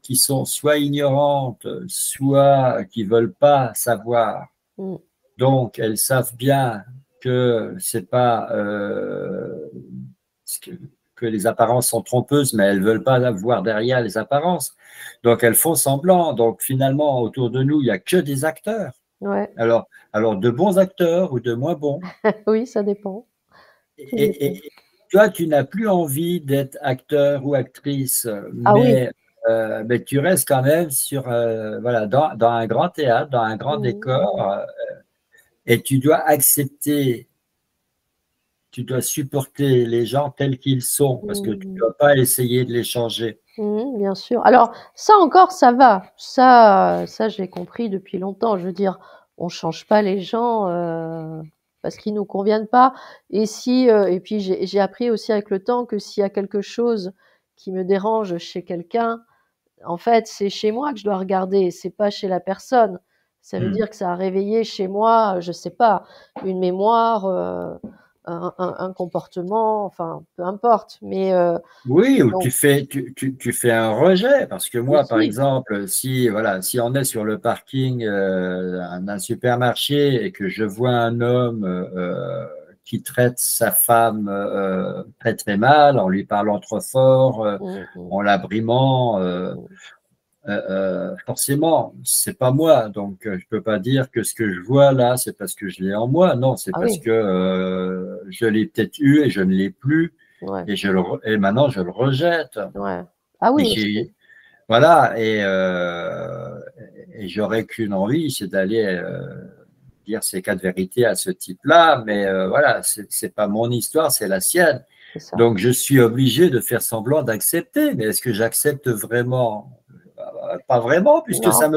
qui sont soit ignorantes, soit qui veulent pas savoir, Mmh. donc elles savent bien que c'est pas que, que les apparences sont trompeuses, mais elles veulent pas voir derrière les apparences. Donc elles font semblant. Donc finalement, autour de nous, il y a que des acteurs. Ouais. Alors de bons acteurs ou de moins bons. Oui, ça dépend, tout dépend. Et toi, tu n'as plus envie d'être acteur ou actrice, Ah oui. mais tu restes quand même sur, voilà, dans un grand théâtre, dans un grand Mmh. décor, et tu dois accepter, tu dois supporter les gens tels qu'ils sont, parce que tu ne Mmh. dois pas essayer de les changer. Bien sûr. Alors ça encore, ça va. Ça j'ai compris depuis longtemps. Je veux dire, on change pas les gens, parce qu'ils nous conviennent pas et si, et puis j'ai appris aussi avec le temps que s'il y a quelque chose qui me dérange chez quelqu'un, en fait, c'est chez moi que je dois regarder, c'est pas chez la personne. Ça veut Hmm. dire que ça a réveillé chez moi, je sais pas, une mémoire, un comportement, enfin, peu importe. Mais Oui, ou donc tu fais un rejet, parce que moi, par aussi, exemple, si, voilà, si on est sur le parking d'un supermarché et que je vois un homme qui traite sa femme très très mal, en lui parlant trop fort, mmh mh, en la brimant, mmh. forcément, c'est pas moi, donc je peux pas dire que ce que je vois là, c'est parce que je l'ai en moi, non, c'est Ah parce oui, que je l'ai peut-être eu et je ne l'ai plus ouais, et maintenant je le rejette. ouais. Ah Et oui aussi. j'ai, voilà, et j'aurais qu'une envie, c'est d'aller dire ces quatre vérités à ce type-là, mais voilà, c'est pas mon histoire, c'est la sienne. C'est ça. Donc je suis obligé de faire semblant d'accepter, mais est-ce que j'accepte vraiment? Pas vraiment, puisque Non, ça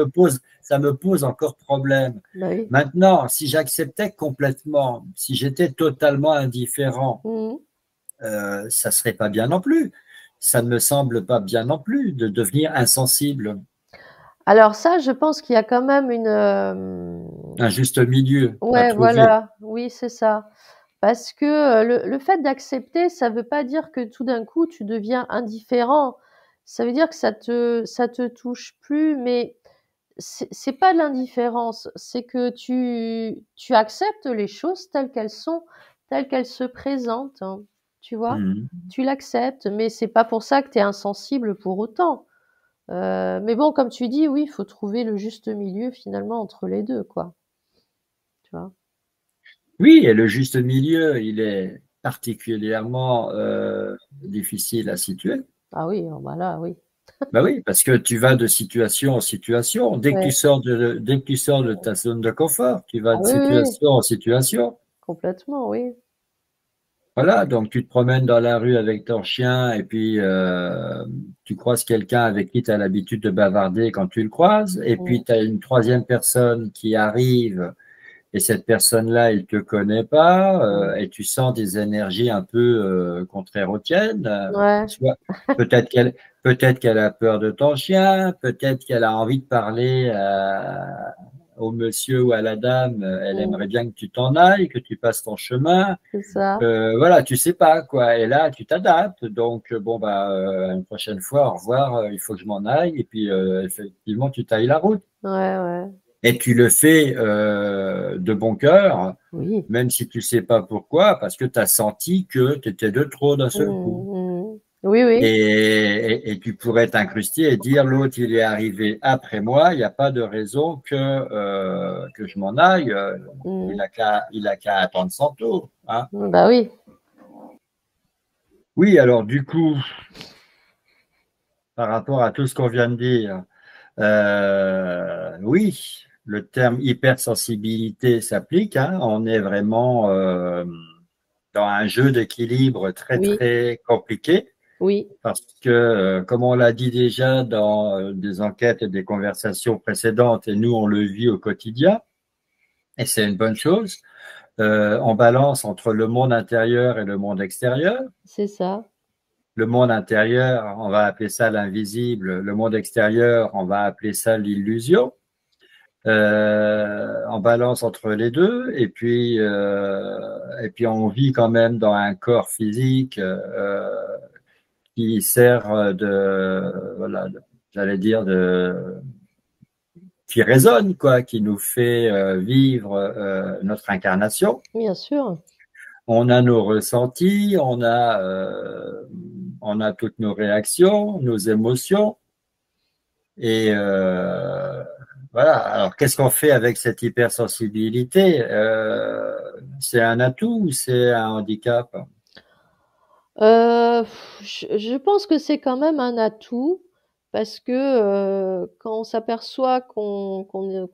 me pose encore problème. bah oui. Maintenant, si j'acceptais complètement, si j'étais totalement indifférent, Mmh. ça serait pas bien non plus. Ça ne me semble pas bien non plus de devenir insensible. Alors ça, je pense qu'il y a quand même une, Un juste milieu à ouais, trouver. voilà, oui, c'est ça. Parce que, le fait d'accepter, ça veut pas dire que tout d'un coup tu deviens indifférent. Ça veut dire que ça te touche plus, mais c'est pas de l'indifférence, c'est que tu acceptes les choses telles qu'elles sont, telles qu'elles se présentent, hein, tu vois? Mhm. Tu l'acceptes, mais c'est pas pour ça que tu es insensible pour autant. Mais bon, comme tu dis, oui, il faut trouver le juste milieu finalement entre les 2, quoi, tu vois? Oui, et le juste milieu, il est particulièrement difficile à situer. Ah oui, bah là, oui. Ben oui, parce que tu vas de situation en situation. Ouais. Dès que tu sors de ta zone de confort, tu vas Ah de oui, oui, oui, situation en situation. complètement, oui. Voilà, donc tu te promènes dans la rue avec ton chien et puis tu croises quelqu'un avec qui tu as l'habitude de bavarder quand tu le croises. Et Mmh. puis tu as une troisième personne qui arrive et cette personne-là, il te connaît pas Mmh. et tu sens des énergies un peu contraires aux tiennes. Ouais, Soit peut-être qu'elle a peur de ton chien, peut-être qu'elle a envie de parler au monsieur ou à la dame. Elle mmh, aimerait bien que tu t'en ailles, que tu passes ton chemin. c'est ça. Voilà, tu sais pas quoi. Et là, tu t'adaptes. Donc bon bah une prochaine fois, au revoir. Il faut que je m'en aille. Et puis effectivement, tu tailles la route. Ouais, ouais. Et tu le fais de bon cœur, Oui. même si tu sais pas pourquoi, parce que tu as senti que tu étais de trop d'un seul coup. Mmh mh. Oui, oui. Et tu pourrais t'incruster et dire l'autre, il est arrivé après moi, il n'y a pas de raison que je m'en aille. Mmh. Il a qu'à attendre son tour. Hein. Bah oui. Oui, alors du coup, par rapport à tout ce qu'on vient de dire, oui, le terme hypersensibilité s'applique. Hein. On est vraiment dans un jeu d'équilibre très, Oui, très compliqué oui, parce que, comme on l'a dit déjà dans des enquêtes et des conversations précédentes, et nous, on le vit au quotidien, et c'est une bonne chose, on balance entre le monde intérieur et le monde extérieur. c'est ça. Le monde intérieur, on va appeler ça l'invisible. Le monde extérieur, on va appeler ça l'illusion. On balance entre les deux et puis on vit quand même dans un corps physique qui sert voilà, j'allais dire qui résonne quoi, qui nous fait vivre notre incarnation. Bien sûr. On a nos ressentis, on a toutes nos réactions, nos émotions. Et voilà. Alors, qu'est-ce qu'on fait avec cette hypersensibilité c'est un atout ou c'est un handicap? Heu, je pense que c'est quand même un atout parce que, quand on s'aperçoit qu'on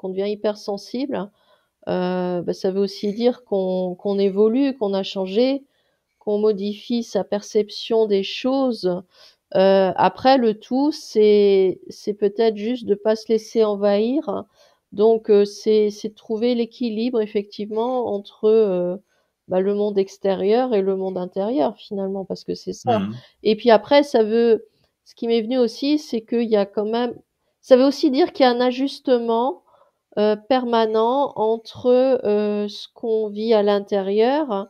devient hypersensible, bah, ça veut aussi dire qu'on évolue, qu'on a changé, qu'on modifie sa perception des choses. Après le tout, c'est peut-être juste de pas se laisser envahir. Donc c'est de trouver l'équilibre effectivement entre, bah, le monde extérieur et le monde intérieur finalement, parce que c'est ça. Mhm. Et puis après ce qui m'est venu aussi, c'est qu'il y a quand même ça veut aussi dire qu'il y a un ajustement, permanent entre, ce qu'on vit à l'intérieur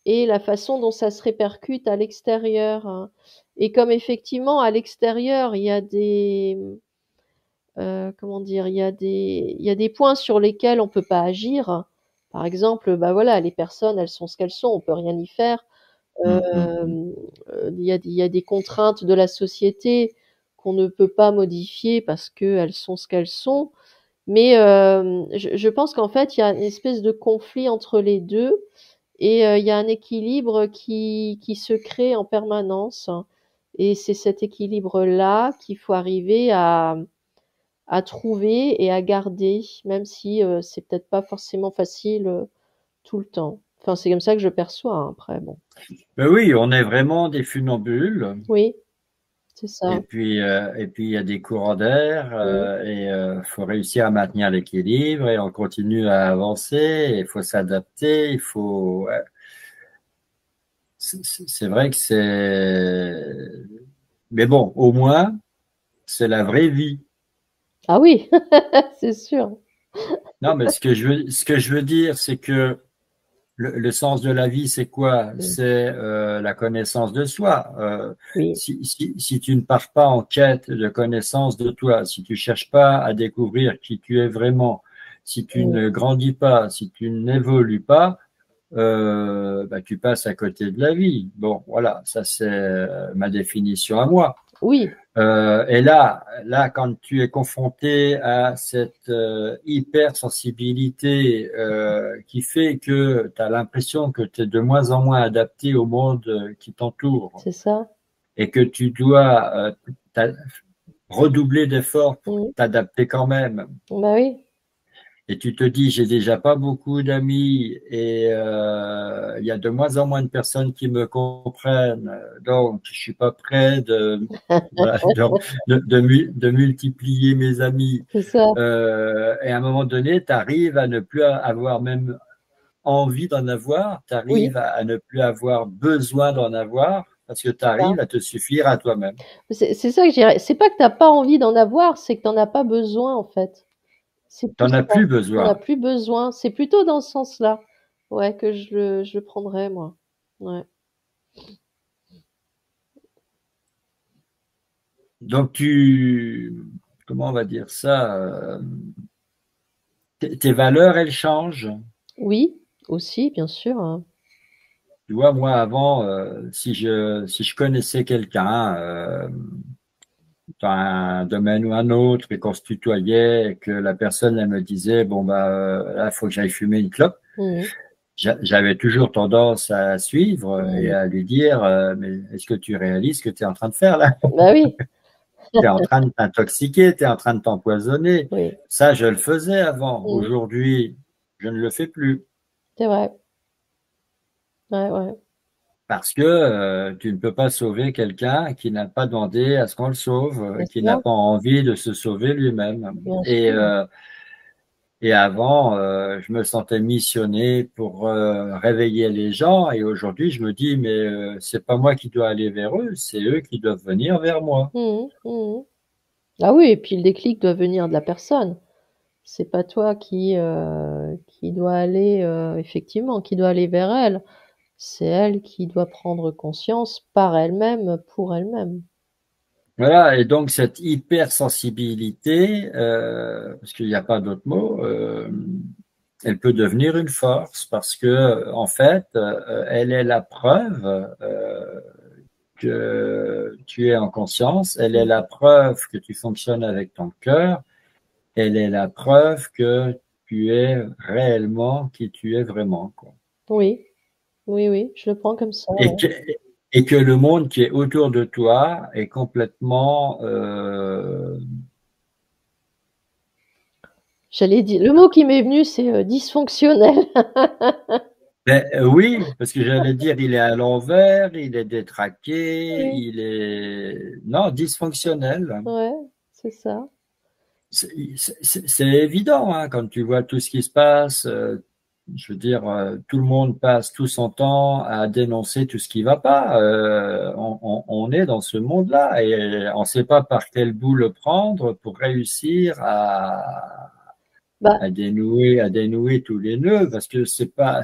et la façon dont ça se répercute à l'extérieur, hein. Et comme effectivement à l'extérieur, il y a des, comment dire? Il y a des points sur lesquels on peut pas agir. Par exemple, bah, voilà, les personnes, elles sont ce qu'elles sont, on peut rien y faire. Mhm. Hem, il y a des contraintes de la société qu'on ne peut pas modifier parce qu'elles sont ce qu'elles sont. Mais, je pense qu'en fait, il y a une espèce de conflit entre les 2. Et il y a un équilibre qui se crée en permanence et c'est cet équilibre-là qu'il faut arriver à trouver et à garder, même si, c'est peut-être pas forcément facile, tout le temps. Enfin, c'est comme ça que je perçois, hein, après bon. Ben oui, on est vraiment des funambules. Oui, c'est ça. Et puis il y a des courants d'air Mmh. et faut réussir à maintenir l'équilibre et on continue à avancer. Il faut s'adapter. Il faut. Ouais. C'est vrai que c'est. Mais bon, au moins, c'est la vraie vie. Ah oui, c'est sûr. Non, mais ce que je veux dire, c'est que le sens de la vie, c'est quoi? Mmh. C'est la connaissance de soi. Oui, Si tu ne pars pas en quête de connaissance de toi, si tu cherches pas à découvrir qui tu es vraiment, si tu mmh, ne grandis pas, si tu n'évolues pas, bah, tu passes à côté de la vie. Bon, voilà, ça c'est ma définition à moi. oui, Et là, quand tu es confronté à cette hypersensibilité qui fait que tu as l'impression que tu es de moins en moins adapté au monde qui t'entoure c'est ça. et que tu dois redoubler d'efforts pour Mmh. t'adapter quand même, Bah oui, et tu te dis, j'ai déjà pas beaucoup d'amis et il y a de moins en moins de personnes qui me comprennent, donc je suis pas prêt voilà, de multiplier mes amis. c'est ça. Et à un moment donné, tu arrives à ne plus avoir même envie d'en avoir, tu Oui, arrives à ne plus avoir besoin d'en avoir parce que tu c'est ça. arrives à te suffire à toi-même. C'est ça que je dirais. C'est pas que t'as pas envie d'en avoir, c'est que t'en as pas besoin, en fait. C'est Tu plus n'en as ça. plus T'en as besoin. plus besoin. C'est plutôt dans ce sens-là, ouais, que je le prendrais, moi. Ouais. Donc comment on va dire ça? Tes valeurs, elles changent. Oui, aussi, bien sûr, hein. Tu vois, moi, avant, si je connaissais quelqu'un dans un domaine ou un autre et qu'on se tutoyait et que la personne, elle me disait, bon, bah, là, il faut que j'aille fumer une clope, Mmh. j'avais toujours tendance à suivre et Mmh. à lui dire, mais est-ce que tu réalises ce que tu es en train de faire là? Bah oui, Tu es en train de t'intoxiquer, tu es en train de t'empoisonner. oui. Ça, je le faisais avant. Mmh. Aujourd'hui, je ne le fais plus. C'est vrai. Ouais, ouais. Parce que tu ne peux pas sauver quelqu'un qui n'a pas demandé à ce qu'on le sauve, C'est qui n'a ça, pas envie de se sauver lui-même. bien sûr. Et avant, je me sentais missionné pour réveiller les gens. Et aujourd'hui, je me dis, mais c'est pas moi qui dois aller vers eux, c'est eux qui doivent venir vers moi. Mmh mh. Mmh. Ah oui, et puis le déclic doit venir de la personne. C'est pas toi qui doit aller, effectivement, qui doit aller vers elle. C'est elle qui doit prendre conscience par elle-même, pour elle-même. Voilà. Et donc cette hypersensibilité, parce qu'il n'y a pas d'autre mot, elle peut devenir une force parce que en fait, elle est la preuve que tu es en conscience, elle est Mmh. la preuve que tu fonctionnes avec ton cœur, elle est la preuve que tu es réellement qui tu es vraiment, quoi. Oui, oui, oui, je le prends comme ça, Et ouais. que, et que le monde qui est autour de toi est complètement J'allais dire le mot qui m'est venu, c'est, dysfonctionnel. oui, parce que j'allais dire, il est à l'envers, il est détraqué, Oui, il est non dysfonctionnel. ouais, c'est ça. C'est évident, hein, quand tu vois tout ce qui se passe. Je veux dire, tout le monde passe tout son temps à dénoncer tout ce qui va pas. On est dans ce monde-là et on ne sait pas par quel bout le prendre pour réussir Bah, à dénouer tous les nœuds, parce que c'est pas,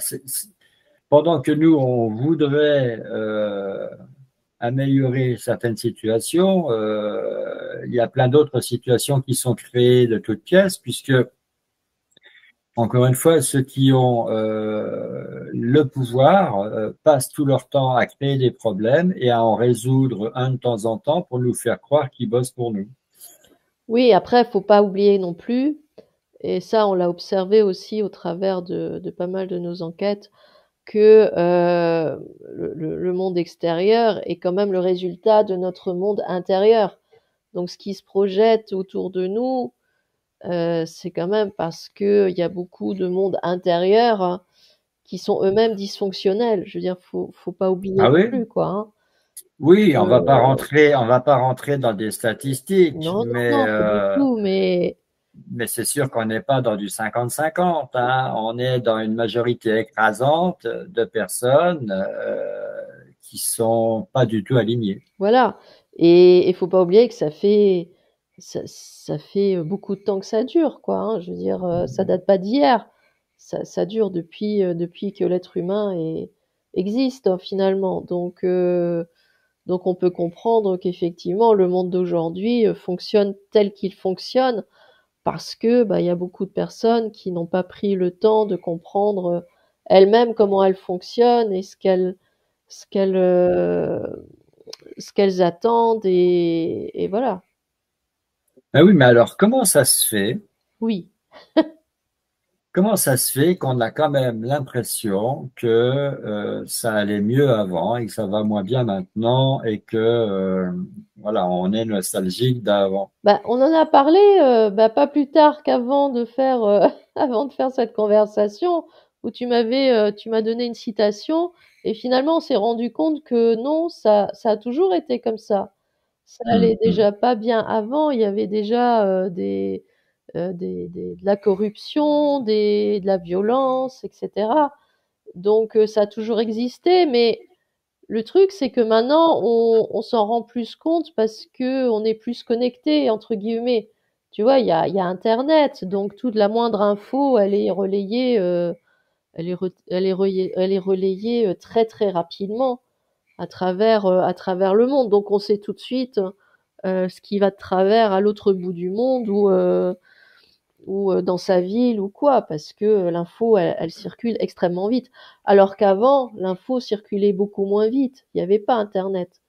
pendant que nous on voudrait améliorer certaines situations, il y a plein d'autres situations qui sont créées de toutes pièces, puisque encore une fois, ceux qui ont le pouvoir passent tout leur temps à créer des problèmes et à en résoudre un de temps en temps pour nous faire croire qu'ils bossent pour nous. oui, après, faut pas oublier non plus, et ça, on l'a observé aussi au travers de pas mal de nos enquêtes, que, le monde extérieur est quand même le résultat de notre monde intérieur. Donc ce qui se projette autour de nous, c'est quand même parce qu'il y a beaucoup de mondes intérieurs, hein, qui sont eux-mêmes dysfonctionnels. Je veux dire, faut pas oublier Ah non oui? plus, quoi, hein. Oui, Heu, on va pas rentrer dans des statistiques, non, non, non, pas du tout, mais c'est sûr qu'on n'est pas dans du 50-50, hein. On est dans une majorité écrasante de personnes qui sont pas du tout alignées. voilà, et faut pas oublier que ça fait beaucoup de temps que ça dure, quoi, hein. Je veux dire, ça date pas d'hier. ça dure depuis que l'être humain existe, hein, finalement. Donc on peut comprendre qu'effectivement le monde d'aujourd'hui fonctionne tel qu'il fonctionne parce que bah, il y a beaucoup de personnes qui n'ont pas pris le temps de comprendre elles-mêmes comment elles fonctionnent et ce qu'elles euh, ce qu'elles attendent et voilà. Ah oui, mais alors, comment ça se fait? Oui. Comment ça se fait qu'on a quand même l'impression que ça allait mieux avant et que ça va moins bien maintenant et que voilà, on est nostalgique d'avant. Bah, on en a parlé bah, pas plus tard qu'avant de faire avant de faire cette conversation où tu m'as donné une citation et finalement on s'est rendu compte que non, ça a toujours été comme ça. Ça allait Hum, hum, déjà pas bien avant, il y avait déjà de la corruption, de la violence, etc. Donc ça a toujours existé, mais le truc, c'est que maintenant, on s'en rend plus compte parce que on est plus connecté, entre guillemets. Tu vois, il y a Internet, donc toute la moindre info, elle est relayée, elle est relayée très très rapidement à travers le monde. Donc on sait tout de suite ce qui va de travers à l'autre bout du monde ou dans sa ville ou quoi, parce que l'info, elle circule extrêmement vite. Alors qu'avant, l'info circulait beaucoup moins vite. Il n'y avait pas Internet,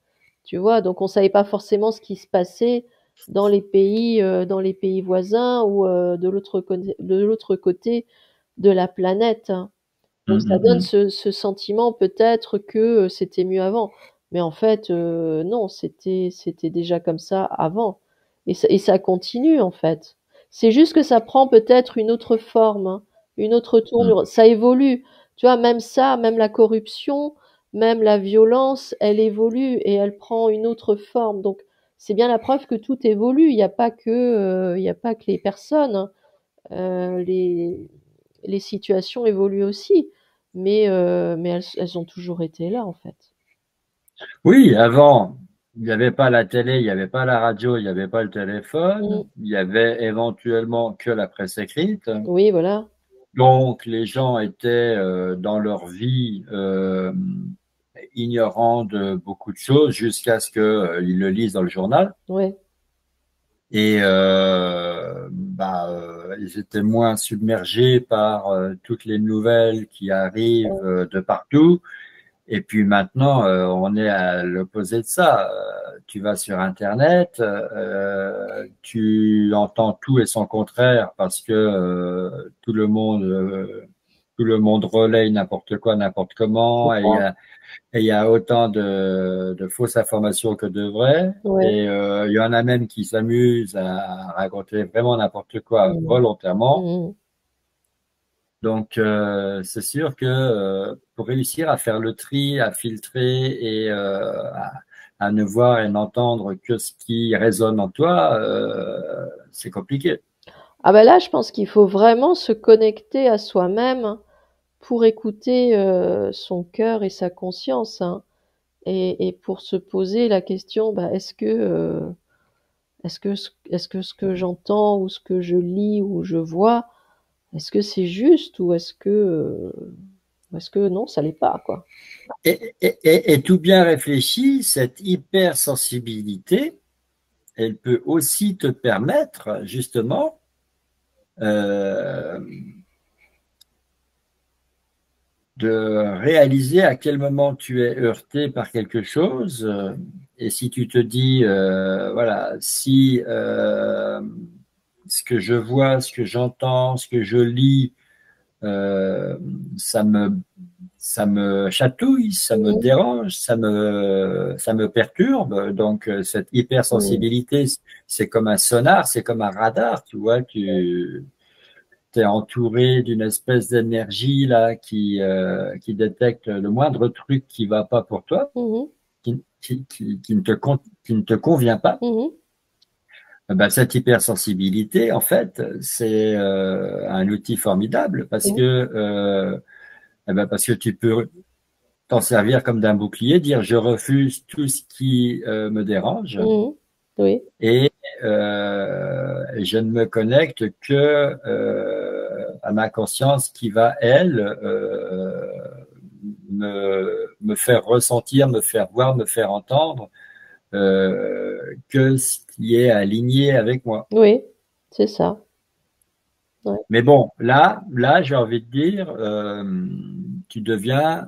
tu vois, donc on savait pas forcément ce qui se passait dans les pays voisins ou de l'autre côté de la planète, hein. Donc hum, ça hum, donne hum. ce sentiment peut-être que c'était mieux avant. Mais en fait, non, c'était déjà comme ça avant. Et ça continue en fait. C'est juste que ça prend peut-être une autre forme, hein, une autre Hum. tournure. Ça évolue. Tu vois, même ça, même la corruption, même la violence, elle évolue et elle prend une autre forme. Donc c'est bien la preuve que tout évolue. Il y a pas que les personnes, hein. Euh, les, les situations évoluent aussi, mais elles ont toujours été là, en fait. Oui, avant, il n'y avait pas la télé, il n'y avait pas la radio, il n'y avait pas le téléphone, Mm. il y avait éventuellement que la presse écrite. Oui, voilà. Donc, les gens étaient dans leur vie ignorants de beaucoup de choses jusqu'à ce qu'ils le lisent dans le journal. Ouais. Et ils étaient moins submergés par toutes les nouvelles qui arrivent de partout. Et puis maintenant, on est à l'opposé de ça. Tu vas sur Internet, tu entends tout et son contraire parce que tout le monde relaye n'importe quoi, n'importe C'est comment, ça. et il y a autant de fausses informations que de vraies. Ouais. Et il y en a même qui s'amusent à raconter vraiment n'importe quoi Mm. volontairement. Mm. Donc, c'est sûr que pour réussir à faire le tri, à filtrer et à ne voir et n'entendre que ce qui résonne en toi, c'est compliqué. Ah ben là, je pense qu'il faut vraiment se connecter à soi-même pour écouter son cœur et sa conscience, hein, et pour se poser la question, bah, est-ce que ce que j'entends ou ce que je lis ou je vois, est-ce que c'est juste ou est-ce que non, ça l'est pas, quoi. Et tout bien réfléchi, cette hypersensibilité, elle peut aussi te permettre justement euh, de réaliser à quel moment tu es heurté par quelque chose. Et si tu te dis, voilà, si ce que je vois, ce que j'entends, ce que je lis, euh, ça me, ça me chatouille, ça me Mhm. dérange, ça me perturbe. Donc, cette Mhm. hypersensibilité, c'est comme un sonar, c'est comme un radar, tu vois, tu es entouré d'une espèce d'énergie là qui détecte le moindre truc qui va pas pour toi, Mhm. qui ne te convient pas. Mhm. Ben, cette hypersensibilité, en fait, c'est un outil formidable parce que tu peux t'en servir comme d'un bouclier, dire je refuse tout ce qui me dérange Mhm. Oui, et je ne me connecte que à ma conscience qui va, elle, me faire ressentir, me faire voir, me faire entendre que ce qui est aligné avec moi. oui, c'est ça. Ouais. Mais bon, là, j'ai envie de dire, tu deviens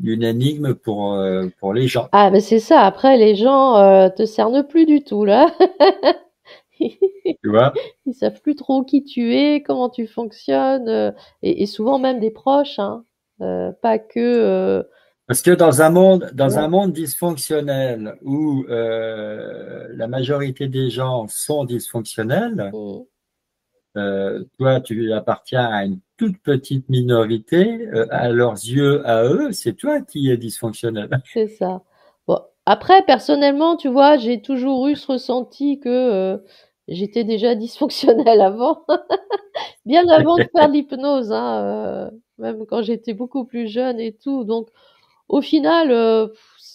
une énigme pour les gens. Ah, mais c'est ça. Après, les gens te cernent plus du tout là. Tu vois? Ils savent plus trop qui tu es, comment tu fonctionnes, et souvent même des proches, hein. Pas que. Parce que dans un monde dysfonctionnel où la majorité des gens sont dysfonctionnels, Mm, toi, tu appartiens à une toute petite minorité. À leurs yeux, à eux, c'est toi qui es dysfonctionnel. c'est ça. Bon, après, personnellement, tu vois, j'ai toujours eu ce ressenti que j'étais déjà dysfonctionnelle avant, bien avant de faire de l'hypnose, hein, même quand j'étais beaucoup plus jeune et tout. Donc, au final,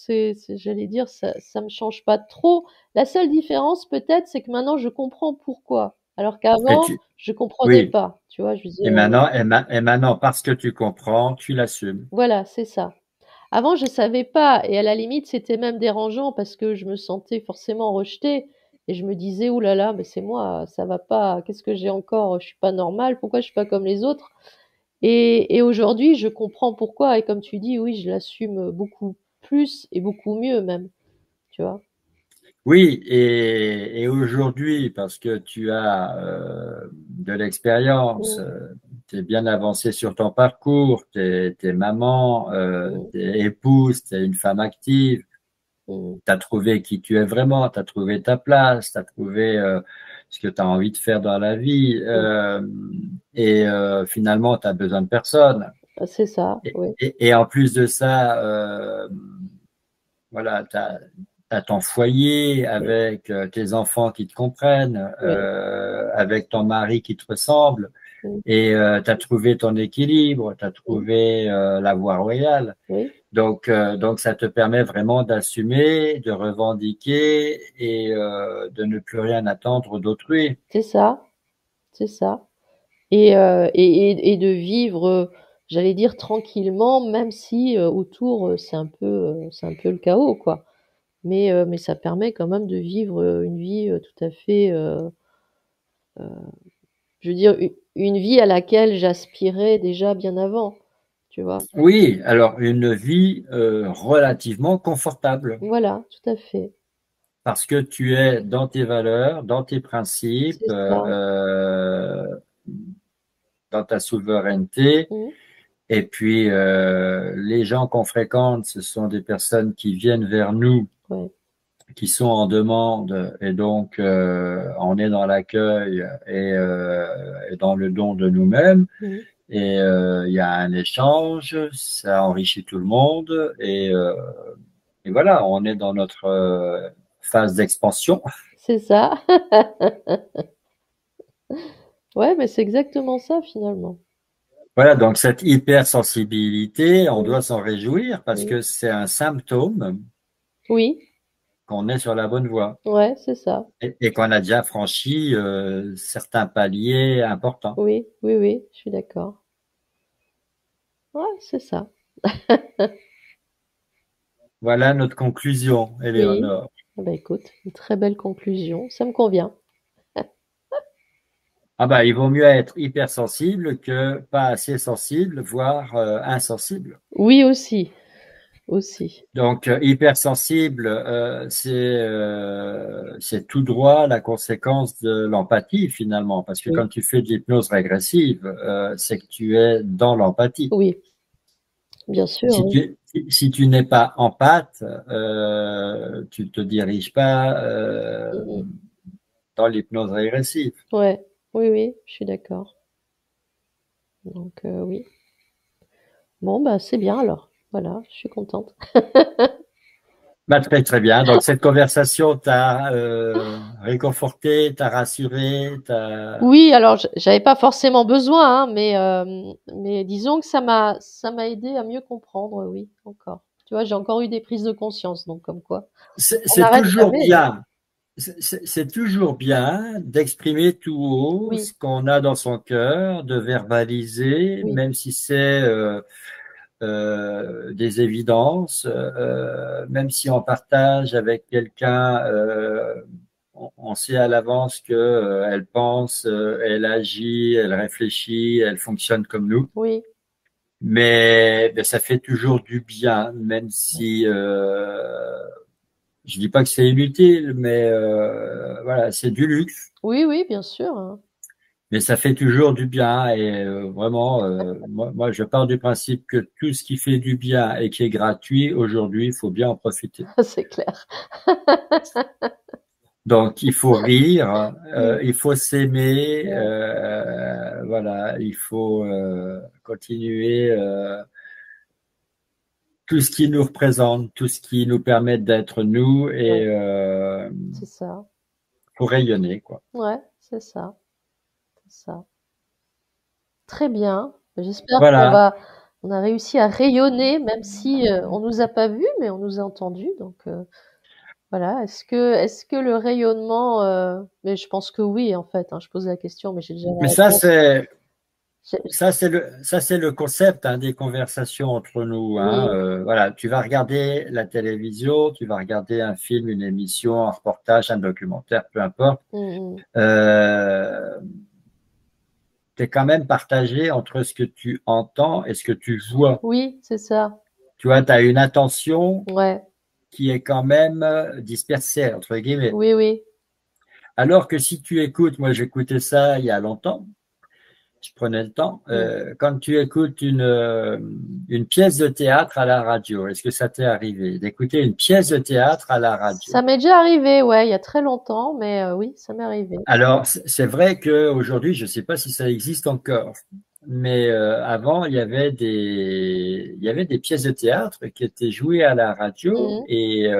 j'allais dire, ça me change pas trop. La seule différence, peut-être, c'est que maintenant, je comprends pourquoi. Alors Et qu'avant, je comprenais oui. pas. Tu vois, je disais, Et maintenant, parce que tu comprends, tu l'assumes. voilà, c'est ça. Avant, je savais pas, et à la limite, c'était même dérangeant parce que je me sentais forcément rejetée. Et je me disais, ouh là là, mais c'est moi, ça va pas. Qu'est-ce que j'ai encore? Je suis pas normale. Pourquoi je suis pas comme les autres? Et aujourd'hui, je comprends pourquoi. Et comme tu dis, oui, je l'assume beaucoup plus et beaucoup mieux même. Tu vois? Oui, et aujourd'hui, parce que tu as de l'expérience, Mmh, tu es bien avancé sur ton parcours, tu es maman, mmh, tu es épouse, tu es une femme active, mmh, tu as trouvé qui tu es vraiment, tu as trouvé ta place, tu as trouvé ce que tu as envie de faire dans la vie, mmh. et finalement, tu as besoin de personne. Ah, c'est ça, Et, oui, et en plus de ça, voilà, tu as ton foyer oui, avec tes enfants qui te comprennent, oui, avec ton mari qui te ressemble, mmh, et tu as trouvé ton équilibre, tu as mmh, trouvé la voie royale. oui, Donc, ça te permet vraiment d'assumer, de revendiquer et de ne plus rien attendre d'autrui. c'est ça, c'est ça. Et de vivre, j'allais dire tranquillement, même si autour c'est un peu le chaos, quoi. Mais ça permet quand même de vivre une vie tout à fait, je veux dire, une vie à laquelle j'aspirais déjà bien avant, tu vois. Oui, alors une vie relativement confortable Voilà, tout à fait. parce que tu es dans tes valeurs, dans tes principes, C'est ça. dans ta souveraineté. Mmh, Et puis, les gens qu'on fréquente, ce sont des personnes qui viennent vers nous, ouais. qui sont en demande, et donc on est dans l'accueil et dans le don de nous-mêmes. Mmh. Et il y a un échange, ça enrichit tout le monde, et voilà, on est dans notre phase d'expansion. C'est ça. Ouais, mais c'est exactement ça finalement. Voilà, donc cette hypersensibilité, on Mmh, doit s'en réjouir parce mmh. que c'est un symptôme Oui, qu'on est sur la bonne voie. ouais, c'est ça. Et qu'on a déjà franchi certains paliers importants. Oui, oui, oui, je suis d'accord. Ouais, c'est ça. Voilà notre conclusion, Oui. Éléonore. Ah bah écoute, une très belle conclusion, ça me convient. Ah bah, il vaut mieux être hypersensible que pas assez sensible, voire insensible. Oui aussi, aussi. Donc, hypersensible, c'est tout droit la conséquence de l'empathie finalement, parce que Oui, quand tu fais de l'hypnose régressive, c'est que tu es dans l'empathie. oui, bien sûr, Si oui. tu n'es pas empathe, tu te diriges pas Mmh. dans l'hypnose régressive. Ouais, oui, oui, je suis d'accord. Donc oui. Bon, bah c'est bien alors. Voilà, je suis contente. Bah, très très bien. Donc cette conversation t'a réconforté, t'a rassuré, Oui, alors j'avais pas forcément besoin, hein, mais disons que ça m'a aidé à mieux comprendre, oui, encore. Tu vois, j'ai encore eu des prises de conscience, donc comme quoi. On C'est n'arrête toujours jamais. bien. C'est toujours bien d'exprimer tout haut Oui, ce qu'on a dans son cœur, de verbaliser, oui, même si c'est des évidences, même si on partage avec quelqu'un, on sait à l'avance que elle pense, elle agit, elle réfléchit, elle fonctionne comme nous. oui, Mais ben, ça fait toujours du bien, même si je dis pas que c'est inutile, mais voilà, c'est du luxe. oui, oui, bien sûr, hein. Mais ça fait toujours du bien et vraiment, moi, je pars du principe que tout ce qui fait du bien et qui est gratuit aujourd'hui, il faut bien en profiter. C'est clair. Donc, il faut rire, Oui, il faut s'aimer, ouais, voilà, il faut continuer tout ce qui nous représente, tout ce qui nous permet d'être nous ouais, et c'est ça. pour rayonner, quoi. Ouais, c'est ça. Très bien. J'espère Voilà. on a réussi à rayonner, même si on nous a pas vus, mais on nous a entendus. Donc voilà. Est-ce que le rayonnement, mais je pense que oui, en fait, hein, je pose la question, mais j'ai déjà Mais la réponse. ça c'est le concept hein, des conversations entre nous. Hein. Oui, Voilà, tu vas regarder la télévision, tu vas regarder un film, une émission, un reportage, un documentaire, peu importe. mm, mm. Euh, Tu es quand même partagé entre ce que tu entends et ce que tu vois. Oui, c'est ça. Tu vois, tu as une attention Ouais, qui est quand même dispersée, entre guillemets. oui, oui. Alors que si tu écoutes, moi j'écoutais ça il y a longtemps, je prenais le temps. Mm. Quand tu écoutes une pièce de théâtre à la radio, est-ce que ça t'est arrivé d'écouter une pièce de théâtre à la radio? Ça m'est déjà arrivé, ouais, il y a très longtemps, mais oui, ça m'est arrivé. Alors, c'est vrai qu'aujourd'hui, je ne sais pas si ça existe encore, mais avant, il y avait des pièces de théâtre qui étaient jouées à la radio Mhm. et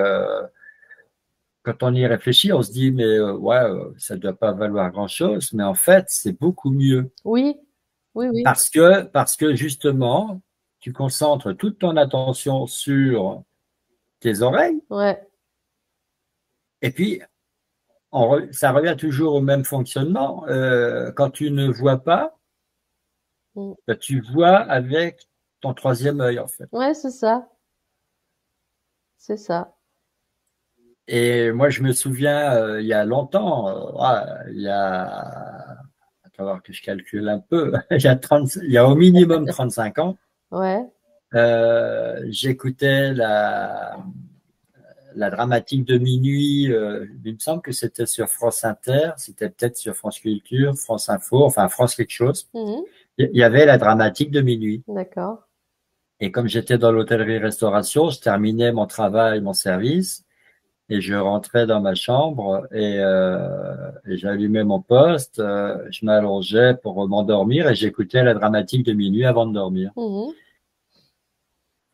quand on y réfléchit, on se dit, mais ouais, ça ne doit pas valoir grand-chose, mais en fait, c'est beaucoup mieux. Oui, oui, oui. Parce que justement, tu concentres toute ton attention sur tes oreilles, Ouais. et puis ça revient toujours au même fonctionnement. Quand tu ne vois pas, Mm. ben, tu vois avec ton troisième œil, en fait. Ouais, c'est ça. C'est ça. Et moi, je me souviens, il y a longtemps, il y a, attends voir que je calcule un peu, il y a au minimum 35 ans, Ouais. j'écoutais la dramatique de minuit, il me semble que c'était sur France Inter, c'était peut-être sur France Culture, France Info, enfin France quelque chose. Mhm. Il y avait la dramatique de minuit. D'accord. Et comme j'étais dans l'hôtellerie-restauration, je terminais mon travail, mon service, et je rentrais dans ma chambre et j'allumais mon poste, je m'allongeais pour m'endormir et j'écoutais la dramatique de minuit avant de dormir. Mhm.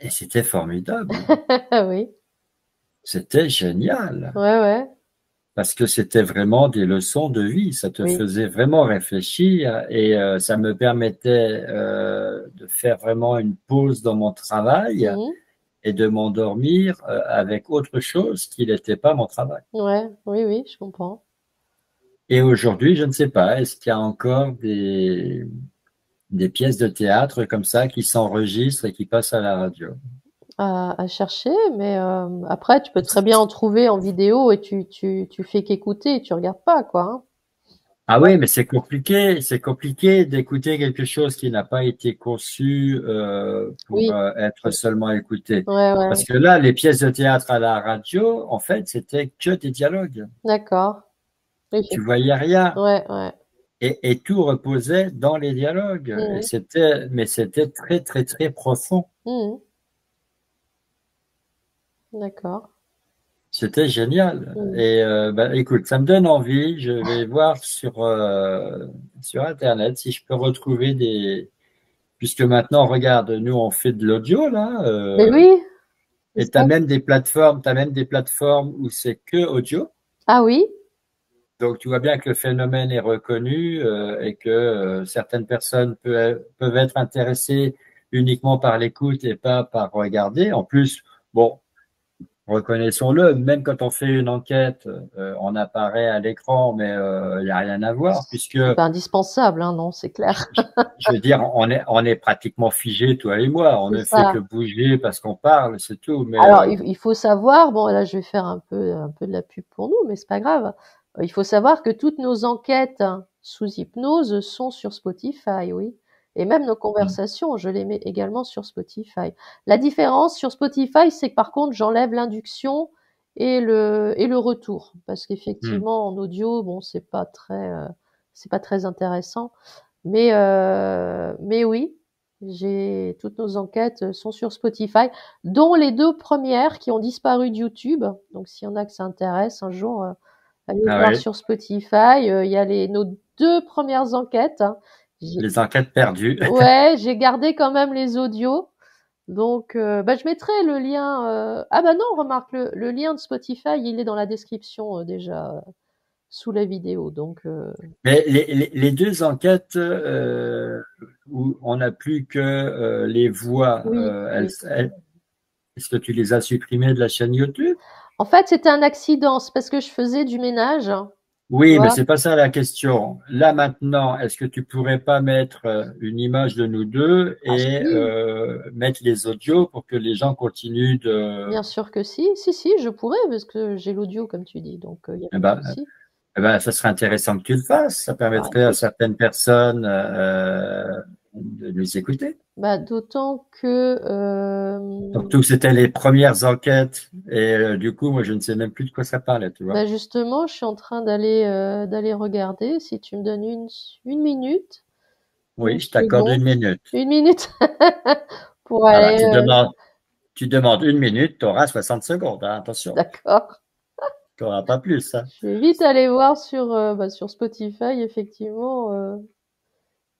Et c'était formidable. Oui. C'était génial. Ouais, ouais. Parce que c'était vraiment des leçons de vie, ça te Oui. faisait vraiment réfléchir et ça me permettait de faire vraiment une pause dans mon travail Mhm. et de m'endormir avec autre chose qui n'était pas mon travail. Ouais. Oui, oui, je comprends. Et aujourd'hui, je ne sais pas, est-ce qu'il y a encore des pièces de théâtre comme ça qui s'enregistrent et qui passent à la radio? À chercher, mais après, tu peux très bien en trouver en vidéo et tu fais qu'écouter, tu regardes pas, quoi, hein. Ah oui, mais c'est compliqué d'écouter quelque chose qui n'a pas été conçu pour Oui. être seulement écouté. Ouais, ouais. Parce que là, les pièces de théâtre à la radio, en fait, c'était que des dialogues. D'accord. Oui, Tu voyais rien. ouais, ouais. Et tout reposait dans les dialogues. Et Mhm. mais c'était très, très, très profond. Mhm. D'accord. C'était génial. Mhm. Et bah, écoute, ça me donne envie. Je vais voir sur Internet si je peux retrouver puisque maintenant, regarde, nous on fait de l'audio là, Mais oui, c'est et ça. t'as même des plateformes où c'est que audio. Ah oui? Donc tu vois bien que le phénomène est reconnu et que certaines personnes peuvent être intéressées uniquement par l'écoute et pas par regarder. En plus, bon, reconnaissons-le, même quand on fait une enquête, on apparaît à l'écran, mais il n'y a rien à voir, puisque, C'est pas indispensable, hein, non, c'est clair. je veux dire, on est pratiquement figé, toi et moi. On C'est ne fait ça. que bouger parce qu'on parle, c'est tout. Mais Alors, il faut savoir, bon, là, je vais faire un peu de la pub pour nous, mais c'est pas grave. Il faut savoir que toutes nos enquêtes sous hypnose sont sur Spotify, oui. Et même nos conversations, je les mets également sur Spotify. La différence sur Spotify, c'est que par contre, j'enlève l'induction et le retour. Parce hmm. qu'effectivement, en audio, bon, c'est pas très intéressant. Mais oui, toutes nos enquêtes sont sur Spotify, dont les deux premières qui ont disparu de YouTube. Donc, s'il y en a que ça intéresse un jour, allez Ah voir oui, sur Spotify. Il y a nos deux premières enquêtes, hein. les enquêtes perdues. Ouais, j'ai gardé quand même les audios. Donc, bah, je mettrai le lien. Ah bah non, remarque, le lien de Spotify, il est dans la description déjà sous la vidéo. Donc, Mais les deux enquêtes où on n'a plus que les voix, oui, oui. est-ce que tu les as supprimées de la chaîne YouTube? En fait, c'était un accident. C'est parce que je faisais du ménage, tu Oui, mais vois. c'est pas ça la question. Là maintenant, est-ce que tu pourrais pas mettre une image de nous deux Ah et si, mettre les audios pour que les gens continuent de... bien sûr que si. Si, si, je pourrais parce que j'ai l'audio comme tu dis, donc il y a Eh pas de ben, souci. ça serait intéressant que tu le fasses. Ça Bah permettrait à écoute, certaines personnes de nous écouter. bah d'autant que Surtout que c'était les premières enquêtes et du coup, moi, je ne sais même plus de quoi ça parlait, tu vois. bah justement, je suis en train d'aller regarder. Si tu me donnes une minute, une Oui, je t'accorde seconde, une minute. une minute pour Voilà, aller. tu demandes une minute, tu auras 60 secondes, hein, attention. D'accord. Tu n'auras pas plus, hein. Je vais vite aller voir sur Spotify effectivement.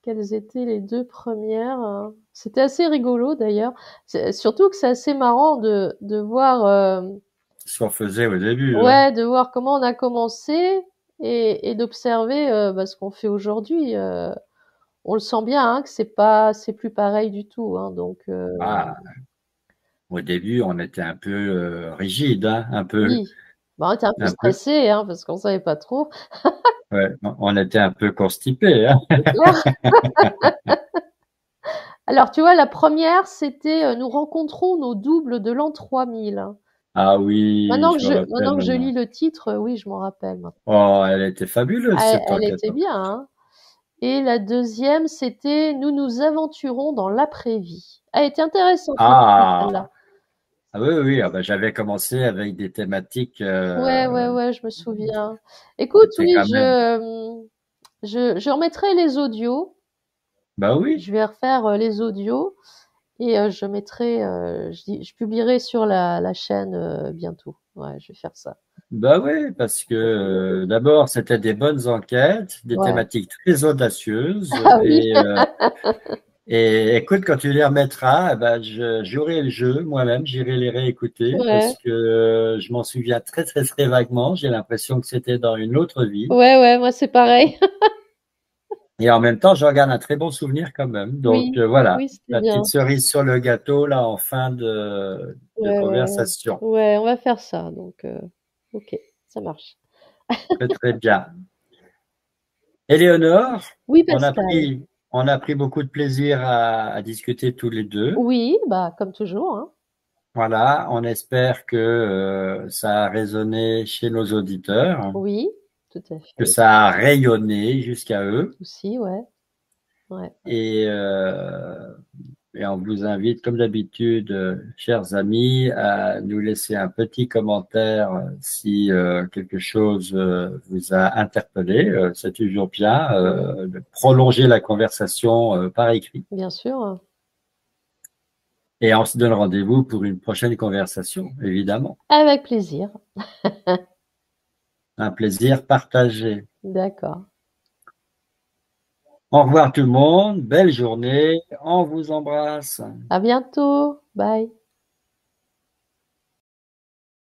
Quelles étaient les deux premières? C'était assez rigolo d'ailleurs. Surtout que c'est assez marrant de voir, Ce qu'on faisait au début, hein. ouais, de voir comment on a commencé et d'observer ce qu'on fait aujourd'hui. On le sent bien hein, que c'est plus pareil du tout. Hein, donc Ah, au début, on était un peu rigide, hein, oui, bah, on était un peu un peu, stressé hein, parce qu'on savait pas trop. ouais, on était un peu constipé, hein. C'est clair. Alors tu vois, la première, c'était nous rencontrons nos doubles de l'an 3000. Ah oui, je me rappelle Maintenant que je maintenant. lis le titre, oui, je m'en rappelle maintenant. Oh, elle était fabuleuse, Ah, cette elle enquête. était bien, hein. Et la deuxième, c'était Nous nous aventurons dans l'après-vie. Elle était intéressante aussi, Ah, celle-là. ah oui, oui, ah bah, j'avais commencé avec des thématiques Ouais, ouais, ouais, je me souviens. qui Écoute, étaient oui, quand même. je remettrai les audios. Bah oui, Je vais refaire les audios et je publierai sur la chaîne bientôt. Ouais, je vais faire ça. bah oui, parce que d'abord, c'était des bonnes enquêtes, des Ouais. thématiques très audacieuses. Ah oui, Et écoute, quand tu les remettras, eh ben, j'aurai le jeu moi-même, j'irai les réécouter ouais. parce que je m'en souviens très, très, très vaguement. J'ai l'impression que c'était dans une autre vie. Ouais, ouais, moi c'est pareil. Et en même temps, je regarde un très bon souvenir quand même. Donc Oui, voilà, oui, c'était la petite bien. cerise sur le gâteau là en fin de Ouais, ouais, ouais. conversation. Ouais, on va faire ça. Donc, ok, ça marche. Très, très bien. Éléonore, Oui, on a Pascal. pris, on a pris beaucoup de plaisir à discuter tous les deux. Oui, bah comme toujours, hein. Voilà, on espère que ça a résonné chez nos auditeurs, Oui, tout à que fait. ça a rayonné jusqu'à eux. Aussi, ouais, ouais. Et, euh, et on vous invite, comme d'habitude, chers amis, à nous laisser un petit commentaire si quelque chose vous a interpellé. C'est toujours bien Mm, de prolonger la conversation par écrit. bien sûr. Et on se donne rendez-vous pour une prochaine conversation, évidemment. Avec plaisir. Un plaisir partagé. D'accord. Au revoir tout le monde, belle journée, on vous embrasse. À bientôt. Bye.